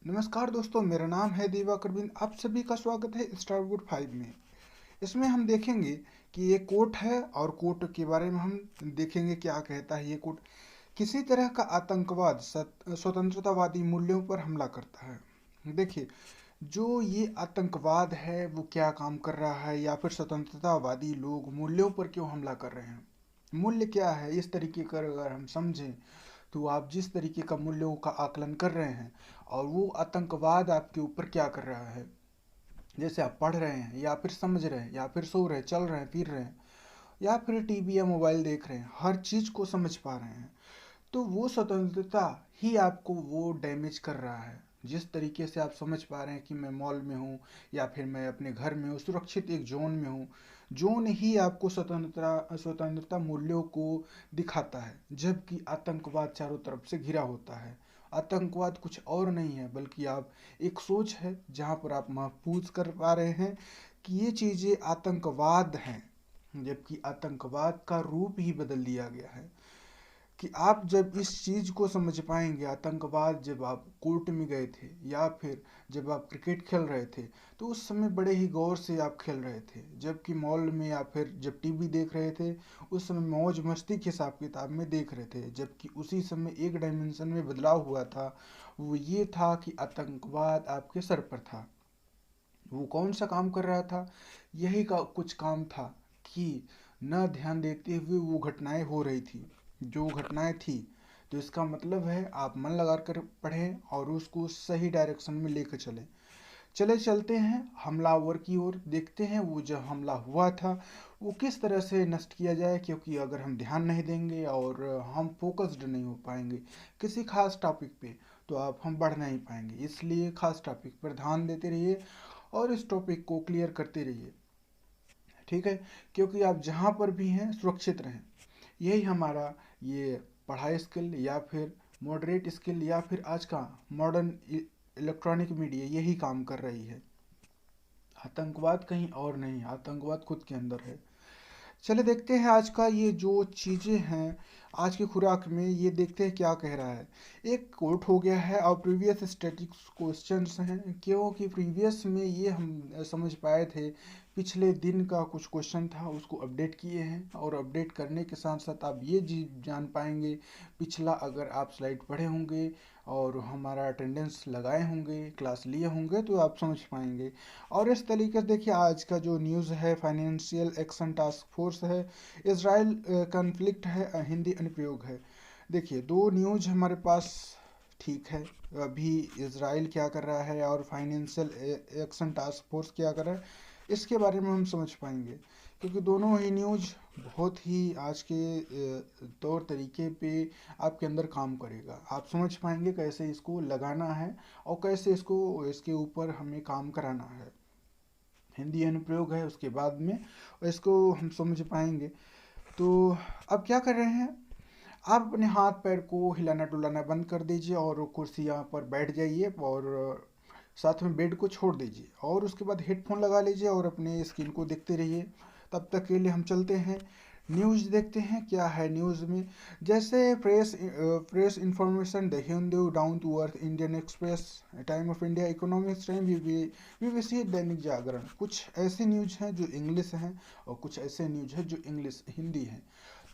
नमस्कार दोस्तों, मेरा नाम है दिवाकर बिंद। आप सभी का स्वागत है स्टारवुड 5 में। इसमें हम देखेंगे कि ये कोट है और कोट के बारे में हम देखेंगे क्या कहता है ये कोट। किसी तरह का आतंकवाद स्वतंत्रतावादी मूल्यों पर हमला करता है। देखिए, जो ये आतंकवाद है वो क्या काम कर रहा है, या फिर स्वतंत्रतावादी लोग मूल्यों पर क्यों हमला कर रहे हैं। मूल्य क्या है, इस तरीके का अगर हम समझें तो आप जिस तरीके का मूल्यों का आकलन कर रहे हैं और वो आतंकवाद आपके ऊपर क्या कर रहा है। जैसे आप पढ़ रहे हैं या फिर समझ रहे हैं या फिर सो रहे हैं, चल रहे हैं, फिर रहे हैं, या फिर टीवी या मोबाइल देख रहे हैं, हर चीज़ को समझ पा रहे हैं, तो वो स्वतंत्रता ही आपको वो डैमेज कर रहा है। जिस तरीके से आप समझ पा रहे हैं कि मैं मॉल में हूँ या फिर मैं अपने घर में हूँ, सुरक्षित एक जोन में हूँ, जोन ही आपको स्वतंत्रता स्वतंत्रता मूल्यों को दिखाता है, जबकि आतंकवाद चारों तरफ से घिरा होता है। आतंकवाद कुछ और नहीं है बल्कि आप एक सोच है जहाँ पर आप महफूज कर पा रहे हैं कि ये चीज़ें आतंकवाद हैं, जबकि आतंकवाद का रूप ही बदल दिया गया है। कि आप जब इस चीज़ को समझ पाएंगे, आतंकवाद जब आप कोर्ट में गए थे या फिर जब आप क्रिकेट खेल रहे थे, तो उस समय बड़े ही गौर से आप खेल रहे थे, जबकि मॉल में या फिर जब टीवी देख रहे थे उस समय मौज मस्ती के हिसाब किताब में देख रहे थे, जबकि उसी समय एक डायमेंशन में बदलाव हुआ था। वो ये था कि आतंकवाद आपके सर पर था। वो कौन सा काम कर रहा था, यही का कुछ काम था कि न ध्यान देते हुए वो घटनाएं हो रही थी, जो घटनाएं थी। तो इसका मतलब है आप मन लगा कर पढ़ें और उसको सही डायरेक्शन में लेकर चलें। चले चलते हैं हमलावर की ओर, देखते हैं वो जो हमला हुआ था वो किस तरह से नष्ट किया जाए, क्योंकि अगर हम ध्यान नहीं देंगे और हम फोकस्ड नहीं हो पाएंगे किसी खास टॉपिक पे, तो आप हम बढ़ नहीं पाएंगे। इसलिए खास टॉपिक पर ध्यान देते रहिए और इस टॉपिक को क्लियर करते रहिए, ठीक है। क्योंकि आप जहाँ पर भी हैं सुरक्षित रहें, यही हमारा ये पढ़ाई स्किल या फिर मॉडरेट स्किल या फिर आज का मॉडर्न इलेक्ट्रॉनिक मीडिया यही काम कर रही है। आतंकवाद कहीं और नहीं, आतंकवाद खुद के अंदर है। चले देखते हैं आज का ये जो चीज़ें हैं आज की खुराक में, ये देखते हैं क्या कह रहा है। एक कोट हो गया है और प्रीवियस स्टैटिक्स क्वेश्चंस हैं, क्योंकि प्रीवियस में ये हम समझ पाए थे, पिछले दिन का कुछ क्वेश्चन था उसको अपडेट किए हैं, और अपडेट करने के साथ साथ आप ये जी जान पाएंगे, पिछला अगर आप स्लाइड पढ़े होंगे और हमारा अटेंडेंस लगाए होंगे, क्लास लिए होंगे, तो आप समझ पाएंगे। और इस तरीके से देखिए आज का जो न्यूज़ है, फाइनेंशियल एक्शन टास्क फोर्स है, इसराइल कन्फ्लिक्ट है, हिंदी अनुप्रयोग है। देखिए दो न्यूज़ हमारे पास, ठीक है। अभी इसराइल क्या कर रहा है और फाइनेंशियल एक्शन टास्क फोर्स क्या कर रहा है, इसके बारे में हम समझ पाएंगे, क्योंकि दोनों ही न्यूज़ बहुत ही आज के तौर तरीके पे आपके अंदर काम करेगा। आप समझ पाएंगे कैसे इसको लगाना है और कैसे इसको इसके ऊपर हमें काम कराना है। हिंदी अनुप्रयोग है उसके बाद में, और इसको हम समझ पाएंगे। तो अब क्या कर रहे हैं, आप अपने हाथ पैर को हिलाना डुलाना बंद कर दीजिए और कुर्सियाँ पर बैठ जाइए और साथ में बेड को छोड़ दीजिए, और उसके बाद हेडफोन लगा लीजिए और अपने स्क्रीन को देखते रहिए। तब तक के लिए हम चलते हैं न्यूज़ देखते हैं क्या है न्यूज़ में। जैसे Press Information, the Hindu, down to earth, Indian Express, Time of India, Economics Time, BBC, Dainik Jagran, कुछ ऐसे न्यूज हैं जो इंग्लिश हैं और कुछ ऐसे न्यूज हैं जो इंग्लिश हिंदी हैं।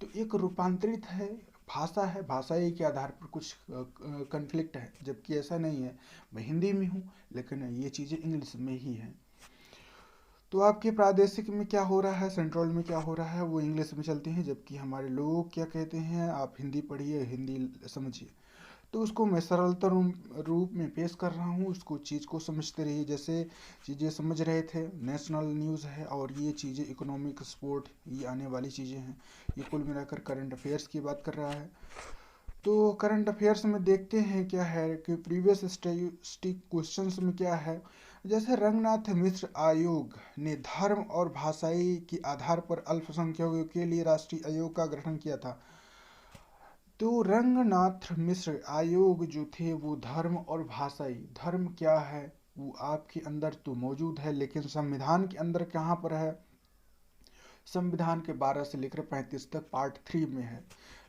तो एक रूपांतरित है, भाषा है, भाषाई के आधार पर कुछ कन्फ्लिक्ट है, जबकि ऐसा नहीं है। मैं हिंदी में हूँ लेकिन ये चीज़ें इंग्लिश में ही हैं। तो आपके प्रादेशिक में क्या हो रहा है, सेंट्रल में क्या हो रहा है, वो इंग्लिश में चलती हैं, जबकि हमारे लोग क्या कहते हैं, आप हिंदी पढ़िए, हिंदी समझिए। तो उसको मैं सरलता रूप में पेश कर रहा हूँ, उसको चीज़ को समझते रहिए। जैसे चीज़ें समझ रहे थे, नेशनल न्यूज़ है और ये चीज़ें इकोनॉमिक, स्पोर्ट, ये आने वाली चीज़ें हैं। ये कुल मिलाकर करंट अफेयर्स की बात कर रहा है। तो करंट अफेयर्स में देखते हैं क्या है कि प्रीवियस स्टैटिस्टिक क्वेश्चंस में क्या है। जैसे रंगनाथ मिश्र आयोग ने धर्म और भाषाई के आधार पर अल्पसंख्यकों के लिए राष्ट्रीय आयोग का गठन किया था। तो रंगनाथ मिश्र आयोग जो थे वो धर्म और भाषाई, धर्म क्या है वो आपके अंदर तो मौजूद है, लेकिन संविधान के अंदर कहाँ पर है, संविधान के 12 से लेकर 35 तक पार्ट 3 में है।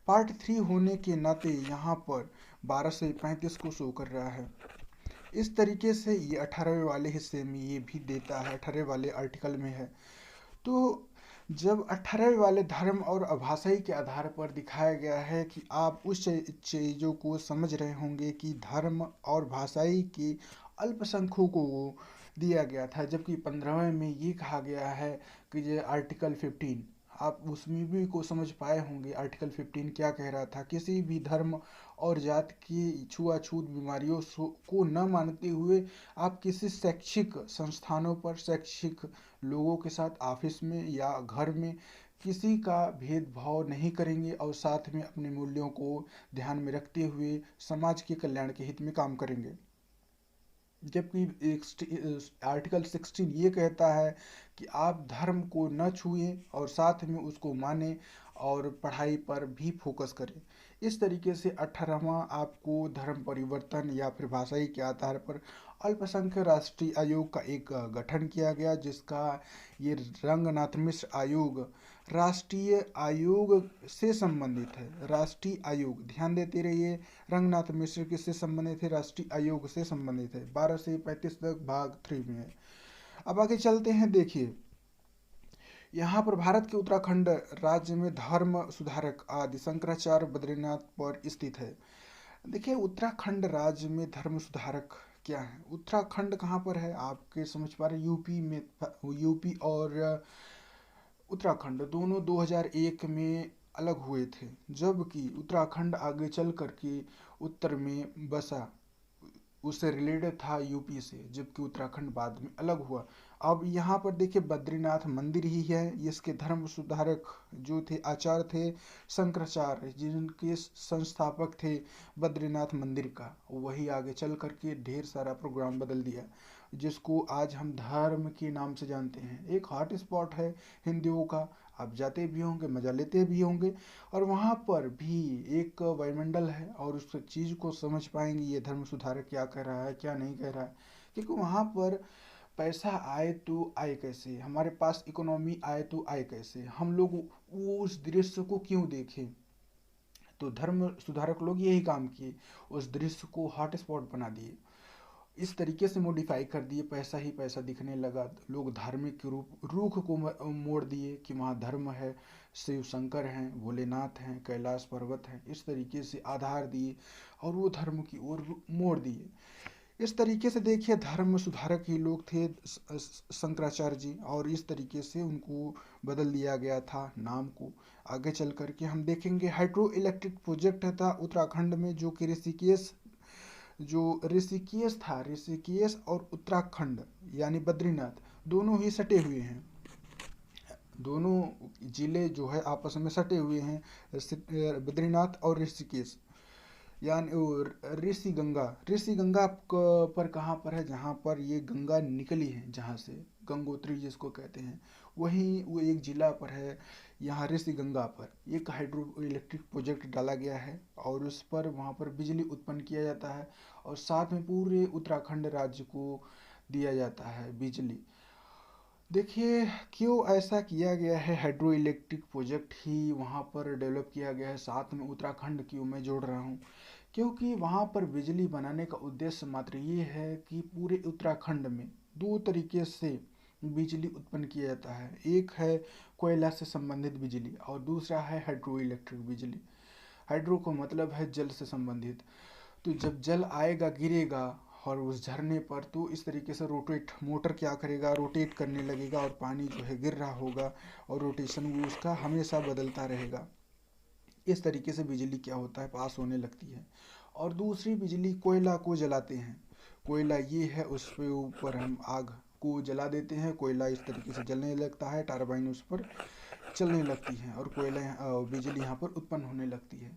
पार्ट 3 होने के नाते यहाँ पर 12 से 35 को शो कर रहा है। इस तरीके से ये 18वें वाले हिस्से में ये भी देता है, 18वें वाले आर्टिकल में है। तो जब 18वें वाले धर्म और भाषाई के आधार पर दिखाया गया है कि आप उस चीज़ों को समझ रहे होंगे कि धर्म और भाषाई के अल्पसंख्यकों को दिया गया था, जबकि 15वें में ये कहा गया है कि ये आर्टिकल 15, आप उसमें भी को समझ पाए होंगे आर्टिकल 15 क्या कह रहा था। किसी भी धर्म और जात की छुआछूत बीमारियों को न मानते हुए आप किसी शैक्षिक संस्थानों पर, शैक्षिक लोगों के साथ, ऑफिस में या घर में किसी का भेदभाव नहीं करेंगे और साथ में अपने मूल्यों को ध्यान में रखते हुए समाज के कल्याण के हित में काम करेंगे। जबकि आर्टिकल 16 ये कहता है कि आप धर्म को न छुएं और साथ में उसको मानें और पढ़ाई पर भी फोकस करें। इस तरीके से 18वां आपको धर्म परिवर्तन या फिर भाषाई के आधार पर अल्पसंख्यक राष्ट्रीय आयोग का एक गठन किया गया, जिसका ये रंगनाथ मिश्र आयोग राष्ट्रीय आयोग से संबंधित है। राष्ट्रीय आयोग, ध्यान देते रहिए, रंगनाथ मिश्र किससे संबंधित है? राष्ट्रीय आयोग से संबंधित है। 12 से 35 तक भाग 3 में है। अब आगे चलते हैं। देखिए यहाँ पर भारत के उत्तराखंड राज्य में धर्म सुधारक आदि शंकराचार्य बद्रीनाथ पर स्थित है। देखिए उत्तराखंड राज्य में धर्म सुधारक क्या है? उत्तराखंड कहाँ पर है? आपके समझ पा रहे, यूपी में। यूपी और उत्तराखंड दोनों 2001 में अलग हुए थे, जबकि उत्तराखंड आगे चल करके उत्तर में बसा, उससे रिलेटेड था यूपी से, जबकि उत्तराखंड बाद में अलग हुआ। अब यहाँ पर देखिए बद्रीनाथ मंदिर ही है। इसके धर्म सुधारक जो थे आचार्य थे शंकराचार्य, जिनके संस्थापक थे बद्रीनाथ मंदिर का, वही आगे चल करके ढेर सारा प्रोग्राम बदल दिया, जिसको आज हम धर्म के नाम से जानते हैं। एक हॉट स्पॉट है हिंदुओं का, आप जाते भी होंगे, मजा लेते भी होंगे, और वहाँ पर भी एक वायुमंडल है और उस चीज़ को समझ पाएंगे ये धर्म सुधारक क्या कह रहा है, क्या नहीं कह रहा है। क्योंकि वहाँ पर पैसा आए तो आए कैसे, हमारे पास इकोनॉमी आए तो आए कैसे, हम लोग वो उस दृश्य को क्यों देखें? तो धर्म सुधारक लोग यही काम किए, उस दृश्य को हॉट स्पॉट बना दिए, इस तरीके से मॉडिफाई कर दिए, पैसा ही पैसा दिखने लगा। लोग धार्मिक रूख को मोड़ दिए कि वहाँ धर्म है, शिव शंकर हैं, भोलेनाथ हैं, कैलाश पर्वत हैं, इस तरीके से आधार दिए और वो धर्म की ओर मोड़ दिए। इस तरीके से देखिए धर्म सुधारक ही लोग थे शंकराचार्य जी, और इस तरीके से उनको बदल दिया गया था नाम को। आगे चल करके हम देखेंगे हाइड्रो इलेक्ट्रिक प्रोजेक्ट था उत्तराखंड में, जो कि ऋषिकेश था, ऋषिकेश और उत्तराखंड यानी बद्रीनाथ दोनों ही सटे हुए हैं। दोनों जिले जो है आपस में सटे हुए हैं, बद्रीनाथ और ऋषिकेश। यानी ऋषि गंगा पर कहाँ पर है? जहाँ पर ये गंगा निकली है, जहाँ से गंगोत्री जिसको कहते हैं, वही वो एक जिला पर है। यहाँ ऋषि गंगा पर एक हाइड्रो इलेक्ट्रिक प्रोजेक्ट डाला गया है और उस पर वहाँ पर बिजली उत्पन्न किया जाता है और साथ में पूरे उत्तराखंड राज्य को दिया जाता है बिजली। देखिए क्यों ऐसा किया गया है, हाइड्रो इलेक्ट्रिक प्रोजेक्ट ही वहाँ पर डेवलप किया गया है, साथ में उत्तराखंड क्यों मैं जोड़ रहा हूँ? क्योंकि वहाँ पर बिजली बनाने का उद्देश्य मात्र ये है कि पूरे उत्तराखंड में दो तरीके से बिजली उत्पन्न किया जाता है। एक है कोयला से संबंधित बिजली और दूसरा है हाइड्रो इलेक्ट्रिक बिजली। हाइड्रो को मतलब है जल से संबंधित। तो जब जल आएगा, गिरेगा और उस झरने पर, तो इस तरीके से रोटेट, मोटर क्या करेगा, रोटेट करने लगेगा और पानी जो है गिर रहा होगा और रोटेशन वो उसका हमेशा बदलता रहेगा। इस तरीके से बिजली क्या होता है, पास होने लगती है। और दूसरी बिजली कोयला को जलाते हैं। कोयला ये है, उस पे ऊपर हम आग को जला देते हैं, कोयला इस तरीके से जलने लगता है, टरबाइन उस पर चलने लगती है और बिजली यहाँ पर उत्पन्न होने लगती है।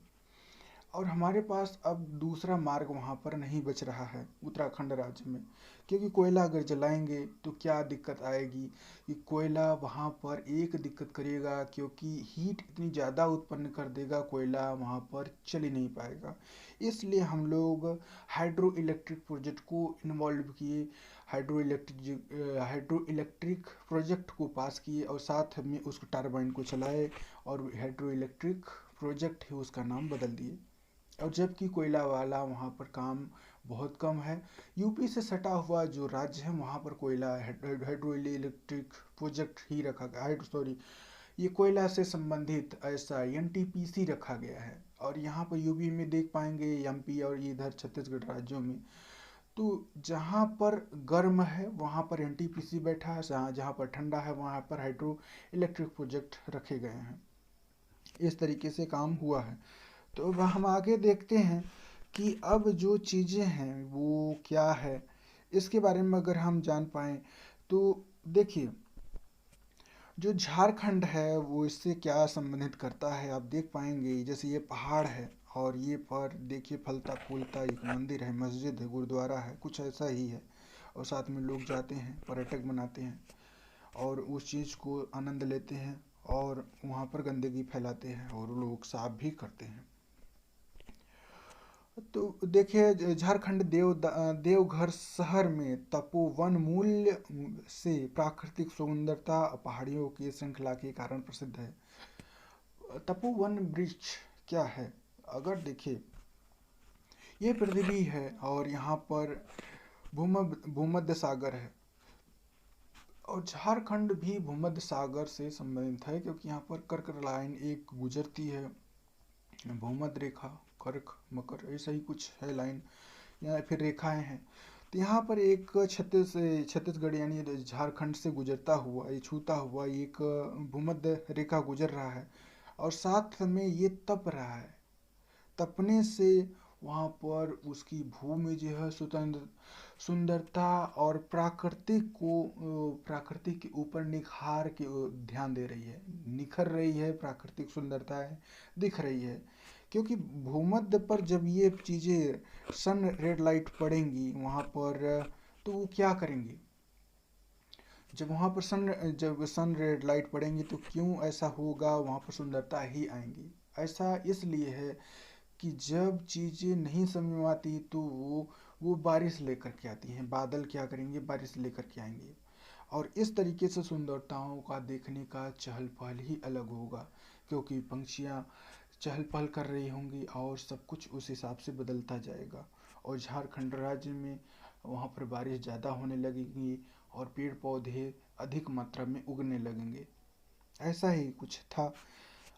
और हमारे पास अब दूसरा मार्ग वहाँ पर नहीं बच रहा है उत्तराखंड राज्य में, क्योंकि कोयला अगर जलाएंगे तो क्या दिक्कत आएगी कि कोयला वहाँ पर एक दिक्कत करेगा, क्योंकि हीट इतनी ज़्यादा उत्पन्न कर देगा, कोयला वहाँ पर चल ही नहीं पाएगा। इसलिए हम लोग हाइड्रो इलेक्ट्रिक प्रोजेक्ट को इन्वॉल्व किए, हाइड्रो इलेक्ट्रिक प्रोजेक्ट को पास किए और साथ में उसको टरबाइन को चलाए और हाइड्रो इलेक्ट्रिक प्रोजेक्ट ही उसका नाम बदल दिए। और जबकि कोयला वाला वहाँ पर काम बहुत कम है। यूपी से सटा हुआ जो राज्य है वहाँ पर कोयला हाइड्रो इलेक्ट्रिक प्रोजेक्ट ही रखा गया, हाइड्रो सॉरी, ये कोयला से संबंधित ऐसा एनटीपीसी रखा गया है। और यहाँ पर यूपी में देख पाएंगे, एमपी और इधर छत्तीसगढ़ राज्यों में, तो जहाँ पर गर्म है वहाँ पर एनटीपीसी बैठा है, जहाँ जहाँ पर ठंडा है वहाँ पर हाइड्रो इलेक्ट्रिक प्रोजेक्ट रखे गए हैं। इस तरीके से काम हुआ है। तो अब हम आगे देखते हैं कि अब जो चीज़ें हैं वो क्या है, इसके बारे में अगर हम जान पाएँ तो देखिए, जो झारखंड है वो इससे क्या संबंधित करता है आप देख पाएंगे। जैसे ये पहाड़ है और ये पर देखिए फलता फूलता एक मंदिर है, मस्जिद है, गुरुद्वारा है, कुछ ऐसा ही है। और साथ में लोग जाते हैं, पर्यटक बनाते हैं और उस चीज़ को आनंद लेते हैं और वहाँ पर गंदगी फैलाते हैं और लोग साफ भी करते हैं। तो देखिए, झारखंड देवघर शहर में तपोवन मूल्य से प्राकृतिक सुंदरता पहाड़ियों की श्रृंखला के कारण प्रसिद्ध है। तपोवन वृक्ष क्या है, अगर देखिए, ये पृथ्वी है और यहाँ पर भूमध्य सागर है। और झारखंड भी भूमध्य सागर से संबंधित है क्योंकि यहाँ पर कर्क लाइन एक गुजरती है, भूमध्य रेखा, कर्क, मकर, ऐसा ही कुछ है लाइन या फिर रेखाएं हैं। तो यहाँ पर एक छत्तीसगढ़ यानी झारखंड से गुजरता हुआ, ये छूता हुआ एक भूमध्य रेखा गुजर रहा है और साथ में ये तप रहा है। तपने से वहाँ पर उसकी भूमि जो है सुंदरता और प्राकृतिक के ऊपर निखार के ध्यान दे रही है, निखर रही है, प्राकृतिक सुंदरता है, दिख रही है। क्योंकि भूमध्य पर जब ये चीज़ें सन रेड लाइट पड़ेंगी वहाँ पर, तो वो क्या करेंगी, जब वहाँ पर जब सन रेड लाइट पड़ेंगी तो क्यों ऐसा होगा, वहाँ पर सुंदरता ही आएंगी। ऐसा इसलिए है कि जब चीज़ें नहीं समझ में आती तो वो बारिश लेकर के आती हैं। बादल क्या करेंगे, बारिश लेकर के आएंगे। और इस तरीके से सुंदरताओं का देखने का चहल पहल ही अलग होगा, क्योंकि पंछियाँ चहल पहल कर रही होंगी और सब कुछ उस हिसाब से बदलता जाएगा। और झारखंड राज्य में वहाँ पर बारिश ज़्यादा होने लगेगी और पेड़ पौधे अधिक मात्रा में उगने लगेंगे। ऐसा ही कुछ था।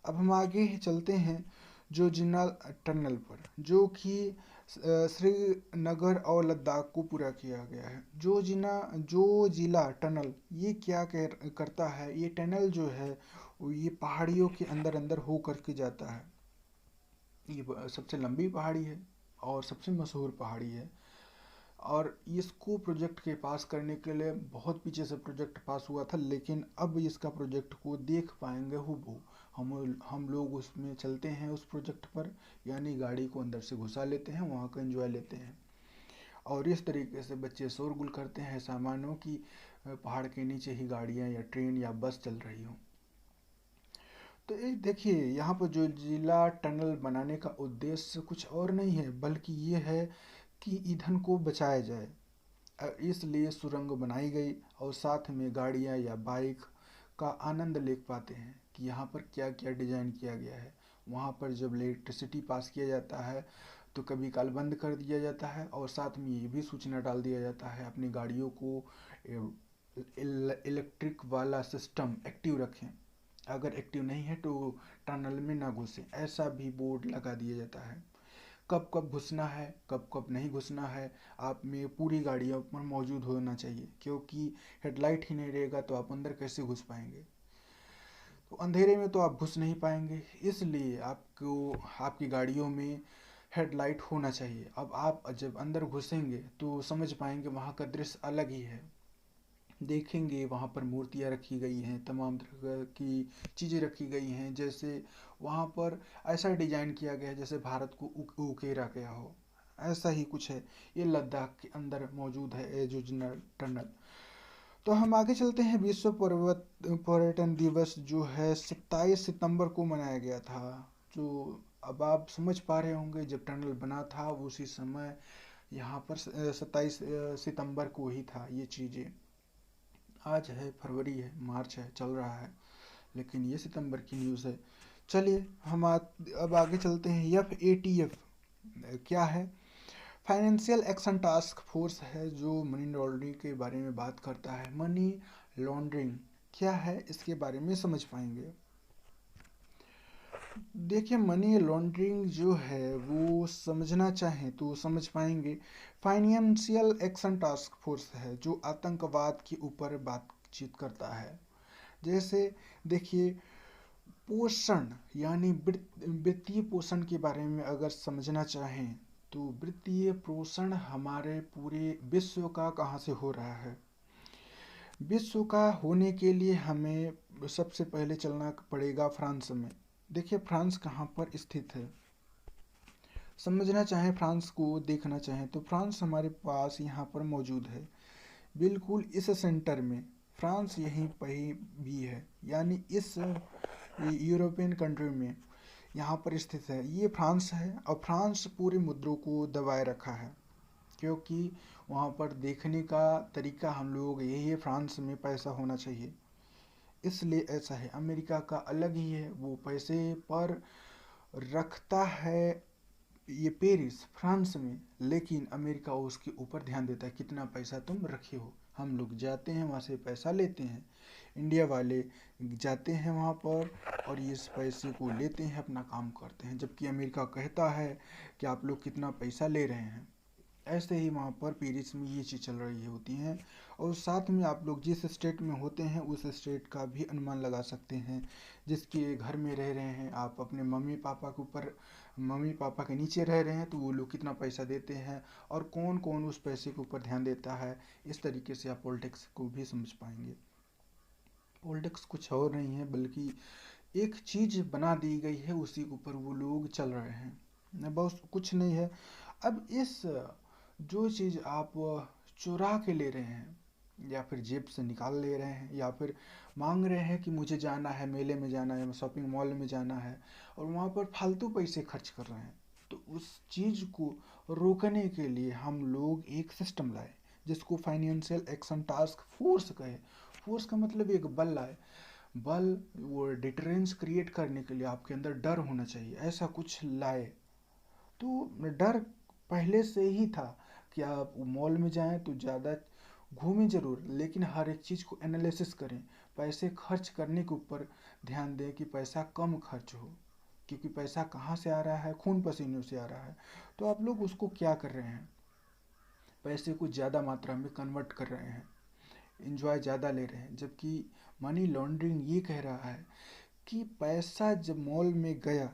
अब हम आगे ही चलते हैं जोजिला टनल पर, जो कि श्रीनगर और लद्दाख को पूरा किया गया है। जोजिला टनल ये क्या करता है, ये टनल जो है ये पहाड़ियों के अंदर अंदर हो करके जाता है। ये सबसे लंबी पहाड़ी है और सबसे मशहूर पहाड़ी है। और इसको प्रोजेक्ट के पास करने के लिए बहुत पीछे से प्रोजेक्ट पास हुआ था, लेकिन अब इसका प्रोजेक्ट को देख पाएंगे हूबहू। हम लोग उसमें चलते हैं उस प्रोजेक्ट पर, यानी गाड़ी को अंदर से घुसा लेते हैं, वहाँ का एंजॉय लेते हैं। और इस तरीके से बच्चे शोरगुल करते हैं, सामानों की पहाड़ के नीचे ही गाड़ियाँ या ट्रेन या बस चल रही हो। तो एक देखिए, यहाँ पर जो जिला टनल बनाने का उद्देश्य कुछ और नहीं है, बल्कि ये है कि ईंधन को बचाया जाए। इसलिए सुरंग बनाई गई और साथ में गाड़ियाँ या बाइक का आनंद ले पाते हैं कि यहाँ पर क्या क्या डिजाइन किया गया है। वहाँ पर जब इलेक्ट्रिसिटी पास किया जाता है तो कभी काल बंद कर दिया जाता है और साथ में ये भी सूचना डाल दिया जाता है अपनी गाड़ियों को इलेक्ट्रिक वाला सिस्टम एक्टिव रखें, अगर एक्टिव नहीं है तो टनल में ना घुसें, ऐसा भी बोर्ड लगा दिया जाता है। कब कब घुसना है, कब कब नहीं घुसना है, आप में पूरी गाड़ियों पर मौजूद होना चाहिए, क्योंकि हेडलाइट ही नहीं रहेगा तो आप अंदर कैसे घुस पाएंगे। तो अंधेरे में तो आप घुस नहीं पाएंगे, इसलिए आपको आपकी गाड़ियों में हेडलाइट होना चाहिए। अब आप जब अंदर घुसेंगे तो समझ पाएंगे वहाँ का दृश्य अलग ही है। देखेंगे वहाँ पर मूर्तियाँ रखी गई हैं, तमाम तरह की चीज़ें रखी गई हैं, जैसे वहाँ पर ऐसा डिजाइन किया गया है जैसे भारत को उकेरा गया हो, ऐसा ही कुछ है। ये लद्दाख के अंदर मौजूद है ये जो टनल। तो हम आगे चलते हैं। विश्व पर्यटन दिवस जो है 27 सितंबर को मनाया गया था। जो अब आप समझ पा रहे होंगे, जब टनल बना था उसी समय यहाँ पर 27 सितंबर को ही था ये चीज़ें। आज है फरवरी है, मार्च है, चल रहा है, लेकिन ये सितंबर की न्यूज़ है। चलिए हम अब आगे चलते हैं। FATF क्या है? फाइनेंशियल एक्शन टास्क फोर्स है जो मनी लॉन्ड्रिंग के बारे में बात करता है। मनी लॉन्ड्रिंग क्या है इसके बारे में समझ पाएंगे। देखिए, मनी लॉन्ड्रिंग जो है वो समझना चाहें तो समझ पाएंगे। फाइनेंशियल एक्शन टास्क फोर्स है जो आतंकवाद के ऊपर बातचीत करता है। जैसे देखिए, पोषण यानी वित्तीय पोषण के बारे में अगर समझना चाहें तो वित्तीय पोषण हमारे पूरे विश्व का कहाँ से हो रहा है। विश्व का होने के लिए हमें सबसे पहले चलना पड़ेगा फ्रांस में। देखिए, फ्रांस कहाँ पर स्थित है। समझना चाहें, फ्रांस को देखना चाहें तो फ्रांस हमारे पास यहाँ पर मौजूद है, बिल्कुल इस सेंटर में। फ्रांस यहीं पर भी है, यानी इस यूरोपियन कंट्री में यहाँ पर स्थित है। ये फ्रांस है और फ्रांस पूरे मुद्रों को दबाए रखा है, क्योंकि वहाँ पर देखने का तरीका हम लोग यही है, फ्रांस में पैसा होना चाहिए, इसलिए ऐसा है। अमेरिका का अलग ही है, वो पैसे पर रखता है ये पेरिस फ्रांस में, लेकिन अमेरिका उसके ऊपर ध्यान देता है कितना पैसा तुम रखे हो। हम लोग जाते हैं वहाँ से पैसा लेते हैं, इंडिया वाले जाते हैं वहाँ पर और इस पैसे को लेते हैं, अपना काम करते हैं, जबकि अमेरिका कहता है कि आप लोग कितना पैसा ले रहे हैं। ऐसे ही वहाँ पर पेरिस में ये चीज़ चल रही होती हैं। और साथ में आप लोग जिस स्टेट में होते हैं उस स्टेट का भी अनुमान लगा सकते हैं। जिसके घर में रह रहे हैं आप, अपने मम्मी पापा के ऊपर, मम्मी पापा के नीचे रह रहे हैं, तो वो लोग कितना पैसा देते हैं और कौन कौन उस पैसे के ऊपर ध्यान देता है। इस तरीके से आप पॉलिटिक्स को भी समझ पाएंगे। पॉलिटिक्स कुछ और नहीं है, बल्कि एक चीज़ बना दी गई है, उसी के ऊपर वो लोग चल रहे हैं, बहुत कुछ नहीं है। अब इस जो चीज़ आप चुरा के ले रहे हैं या फिर जेब से निकाल ले रहे हैं या फिर मांग रहे हैं कि मुझे जाना है, मेले में जाना है, शॉपिंग मॉल में जाना है, और वहाँ पर फालतू पैसे खर्च कर रहे हैं, तो उस चीज़ को रोकने के लिए हम लोग एक सिस्टम लाए जिसको फाइनेंशियल एक्शन टास्क फोर्स कहे। फोर्स का मतलब एक बल लाए, बल वो डिटरेंस क्रिएट करने के लिए आपके अंदर डर होना चाहिए, ऐसा कुछ लाए। तो डर पहले से ही था कि आप मॉल में जाएं तो ज़्यादा घूमें ज़रूर, लेकिन हर एक चीज़ को एनालिसिस करें, पैसे खर्च करने के ऊपर ध्यान दें कि पैसा कम खर्च हो, क्योंकि पैसा कहाँ से आ रहा है, खून पसीनों से आ रहा है। तो आप लोग उसको क्या कर रहे हैं, पैसे को ज़्यादा मात्रा में कन्वर्ट कर रहे हैं, इंजॉय ज़्यादा ले रहे हैं। जबकि मनी लॉन्ड्रिंग ये कह रहा है कि पैसा जब मॉल में गया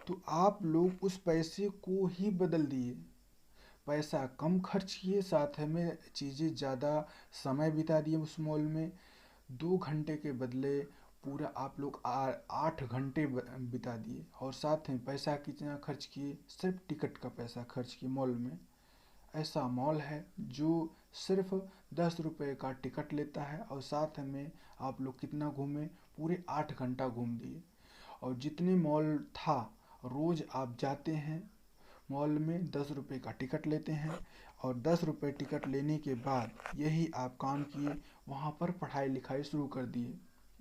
तो आप लोग उस पैसे को ही बदल दिए, पैसा कम खर्च किए, साथ में चीज़ें ज़्यादा समय बिता दिए उस मॉल में। 2 घंटे के बदले पूरा आप लोग 8 घंटे बिता दिए, और साथ में पैसा कितना खर्च किए, सिर्फ टिकट का पैसा खर्च किए मॉल में। ऐसा मॉल है जो सिर्फ 10 रुपये का टिकट लेता है, और साथ में आप लोग कितना घूमे, पूरे 8 घंटा घूम दिए। और जितने मॉल था, रोज़ आप जाते हैं मॉल में, 10 रुपये का टिकट लेते हैं, और 10 रुपये टिकट लेने के बाद यही आप काम किए, वहाँ पर पढ़ाई लिखाई शुरू कर दिए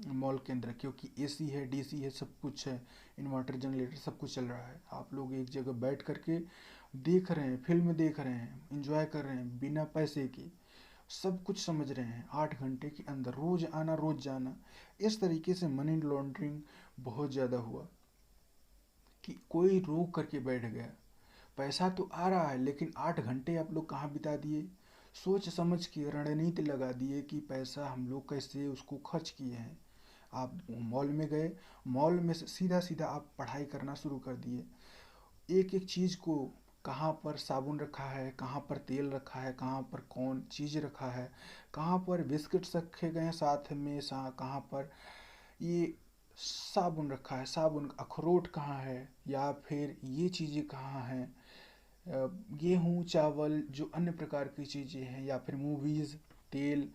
मॉल के अंदर, क्योंकि एसी है, डीसी है, सब कुछ है, इन्वर्टर जनरेटर सब कुछ चल रहा है। आप लोग एक जगह बैठ करके देख रहे हैं, फिल्म देख रहे हैं, इंजॉय कर रहे हैं बिना पैसे के, सब कुछ समझ रहे हैं 8 घंटे के अंदर, रोज़ आना रोज़ जाना। इस तरीके से मनी लॉन्ड्रिंग बहुत ज़्यादा हुआ कि कोई रोक करके बैठ गया। पैसा तो आ रहा है, लेकिन 8 घंटे आप लोग कहाँ बिता दिए, सोच समझ के रणनीति लगा दिए कि पैसा हम लोग कैसे उसको खर्च किए हैं। आप मॉल में गए, मॉल में से सीधा सीधा आप पढ़ाई करना शुरू कर दिए, एक एक चीज़ को, कहाँ पर साबुन रखा है, कहाँ पर तेल रखा है, कहाँ पर कौन चीज़ रखा है, कहाँ पर बिस्किट्स रखे गए हैं, साथ में कहाँ पर ये साबुन रखा है, साबुन, अखरोट कहाँ है, या फिर ये चीज़ें कहाँ हैं, गेहूँ चावल जो अन्य प्रकार की चीज़ें हैं, या फिर मूवीज़, तेल,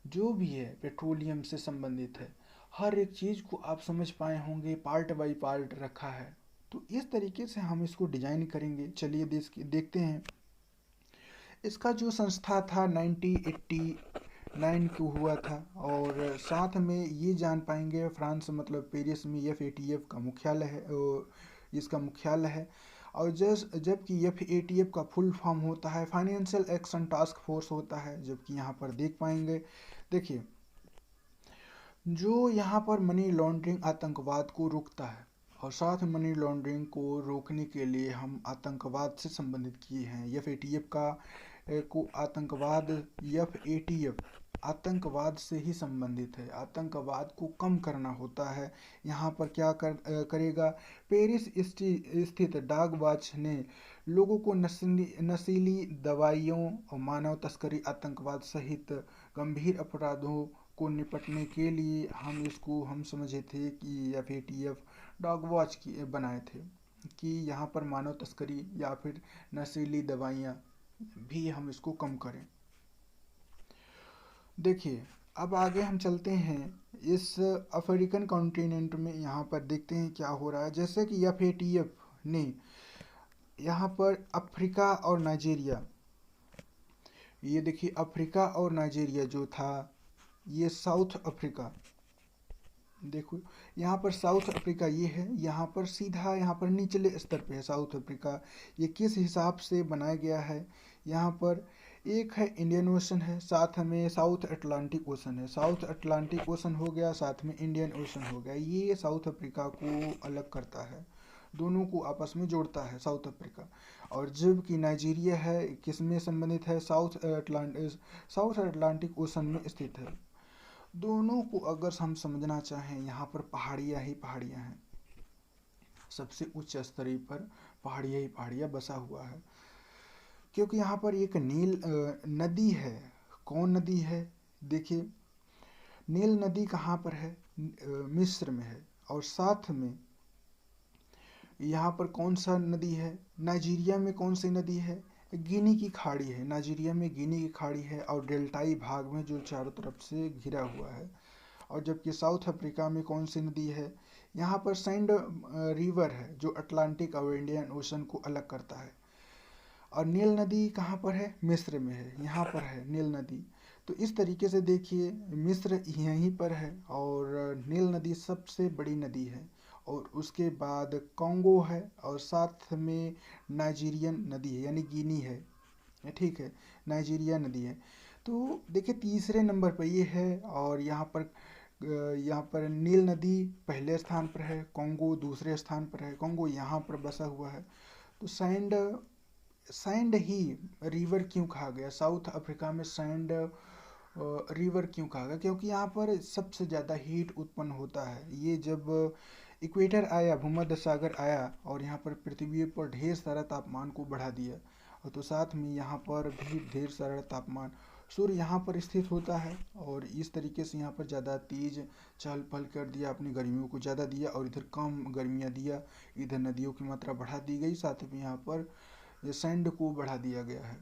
जो भी है पेट्रोलियम से संबंधित है, हर एक चीज़ को आप समझ पाए होंगे, पार्ट बाय पार्ट रखा है। तो इस तरीके से हम इसको डिजाइन करेंगे। चलिए देखते हैं। इसका जो संस्था था 1989 को हुआ था, और साथ में ये जान पाएंगे फ्रांस मतलब पेरिस में FATF का मुख्यालय है, इसका मुख्यालय है। और जबकि FATF का फुल फॉर्म होता है फाइनेंशियल एक्शन टास्क फोर्स होता है। जबकि यहाँ पर देख पाएंगे, देखिए जो यहाँ पर मनी लॉन्ड्रिंग आतंकवाद को रोकता है, और साथ में मनी लॉन्ड्रिंग को रोकने के लिए हम आतंकवाद से संबंधित किए हैं। FATF का को आतंकवाद, FATF आतंकवाद से ही संबंधित है, आतंकवाद को कम करना होता है। यहाँ पर क्या करेगा, पेरिस स्थित डाग वॉच ने लोगों को नशीली दवाइयों और मानव तस्करी, आतंकवाद सहित गंभीर अपराधों को निपटने के लिए हम समझे थे कि FATF डॉग वॉच की बनाए थे कि यहाँ पर मानव तस्करी या फिर नशीली दवाइयाँ भी हम इसको कम करें। देखिए अब आगे हम चलते हैं इस अफ्रीकन कॉन्टिनेंट में। यहाँ पर देखते हैं क्या हो रहा है। जैसे कि FATF ने यहाँ पर अफ्रीका और नाइजीरिया, ये देखिए अफ्रीका और नाइजीरिया जो था, ये साउथ अफ्रीका, देखो यहाँ पर साउथ अफ्रीका ये है, यहाँ पर सीधा यहाँ पर निचले स्तर पे है साउथ अफ्रीका। ये किस हिसाब से बनाया गया है, यहाँ पर एक है इंडियन ओशन है, साथ में साउथ अटलांटिक ओशन है। साउथ अटलांटिक ओशन हो गया, साथ में इंडियन ओशन हो गया। ये साउथ अफ्रीका को अलग करता है, दोनों को आपस में जोड़ता है साउथ अफ्रीका। और जबकि नाइजीरिया है, किस में संबंधित है, साउथ अटलांटिक ओशन में स्थित है। दोनों को अगर हम समझना चाहें, यहाँ पर पहाड़ियाँ ही पहाड़ियाँ हैं, सबसे उच्च स्तरीय पर पहाड़ियाँ ही पहाड़ियाँ बसा हुआ है। क्योंकि यहाँ पर एक नील नदी है। कौन नदी है, देखिए नील नदी कहाँ पर है, मिस्र में है। और साथ में यहाँ पर कौन सा नदी है, नाइजीरिया में कौन सी नदी है, गिनी की खाड़ी है। नाइजीरिया में गिनी की खाड़ी है और डेल्टाई भाग में जो चारों तरफ से घिरा हुआ है। और जबकि साउथ अफ्रीका में कौन सी नदी है, यहाँ पर सैंड रिवर है जो अटलांटिक और इंडियन ओशन को अलग करता है। और नील नदी कहाँ पर है, मिस्र में है, यहाँ पर है नील नदी। तो इस तरीके से देखिए मिस्र यहीं पर है और नील नदी सबसे बड़ी नदी है। और उसके बाद कॉन्गो है और साथ में नाइजीरियन नदी है, यानी गिनी है, ठीक है, नाइजीरिया नदी है। तो देखिए तीसरे नंबर पर ये है। और यहाँ पर नील नदी पहले स्थान पर है, कॉन्गो दूसरे स्थान पर है। कॉन्गो यहाँ पर बसा हुआ है। तो सैंड ही रिवर क्यों कहा गया, साउथ अफ्रीका में सैंड रिवर क्यों कहा गया, क्योंकि यहाँ पर सबसे ज़्यादा हीट उत्पन्न होता है। ये जब इक्वेटर आया, भूमध्य सागर आया और यहाँ पर पृथ्वी पर ढेर सारा तापमान को बढ़ा दिया। और तो साथ में यहाँ पर भी ढेर सारा तापमान, सूर्य यहाँ पर स्थित होता है और इस तरीके से यहाँ पर ज़्यादा तेज चहल पहल कर दिया, अपनी गर्मियों को ज़्यादा दिया और इधर कम गर्मियाँ दिया। इधर नदियों की मात्रा बढ़ा दी गई, साथ में यहाँ पर सैंड को बढ़ा दिया गया है,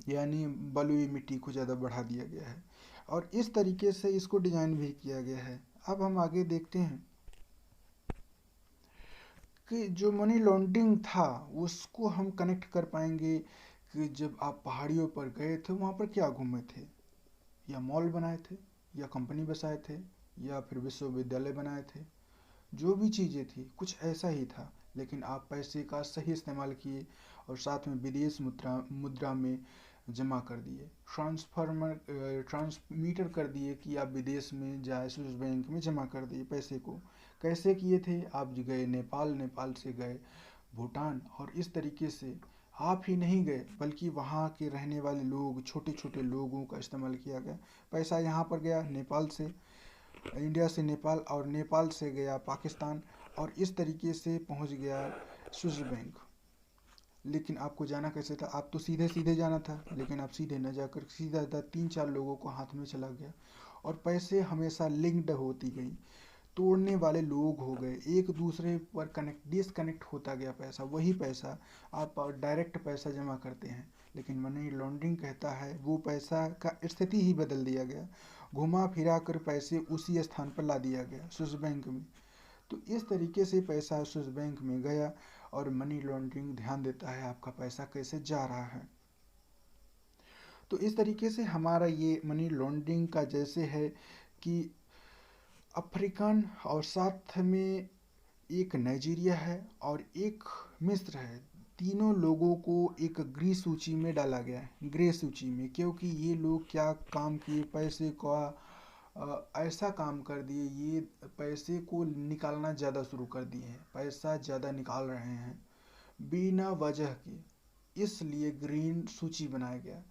यानी बलुई मिट्टी को ज़्यादा बढ़ा दिया गया है। और इस तरीके से इसको डिज़ाइन भी किया गया है। अब हम आगे देखते हैं कि जो मनी लॉन्ड्रिंग था उसको हम कनेक्ट कर पाएंगे कि जब आप पहाड़ियों पर गए थे वहाँ पर क्या घूमे थे, या मॉल बनाए थे, या कंपनी बसाए थे, या फिर विश्वविद्यालय बनाए थे। जो भी चीज़ें थी कुछ ऐसा ही था, लेकिन आप पैसे का सही इस्तेमाल किए और साथ में विदेश मुद्रा में जमा कर दिए, ट्रांसमीटर कर दिए कि आप विदेश में जाए, स्विस बैंक में जमा कर दिए पैसे को। कैसे किए थे, आप गए नेपाल, नेपाल से गए भूटान, और इस तरीके से आप ही नहीं गए बल्कि वहाँ के रहने वाले लोग, छोटे छोटे लोगों का इस्तेमाल किया गया। पैसा यहाँ पर गया नेपाल से, इंडिया से नेपाल, और नेपाल से गया पाकिस्तान, और इस तरीके से पहुंच गया स्विस बैंक। लेकिन आपको जाना कैसे था, आप तो सीधे सीधे जाना था, लेकिन आप सीधे न जाकर सीधा 3-4 लोगों को हाथ में चला गया। और पैसे हमेशा लिंक्ड होती गई, तोड़ने वाले लोग हो गए, एक दूसरे पर डिसकनेक्ट होता गया पैसा। वही पैसा आप डायरेक्ट पैसा जमा करते हैं, लेकिन मनी लॉन्ड्रिंग कहता है वो पैसा का स्थिति ही बदल दिया गया, घुमा फिरा कर पैसे उसी स्थान पर ला दिया गया, स्विस बैंक में। तो इस तरीके से पैसा स्विस बैंक में गया। और मनी लॉन्ड्रिंग ध्यान देता है आपका पैसा कैसे जा रहा है। तो इस तरीके से हमारा ये मनी लॉन्ड्रिंग का जैसे है कि अफ्रीकन और साथ में एक नाइजीरिया है और एक मिस्र है, तीनों लोगों को एक ग्रे सूची में डाला गया है, ग्रे सूची में, क्योंकि ये लोग क्या काम किए, पैसे का ऐसा काम कर दिए, ये पैसे को निकालना ज़्यादा शुरू कर दिए हैं, पैसा ज़्यादा निकाल रहे हैं बिना वजह के, इसलिए ग्रीन सूची बनाया गया।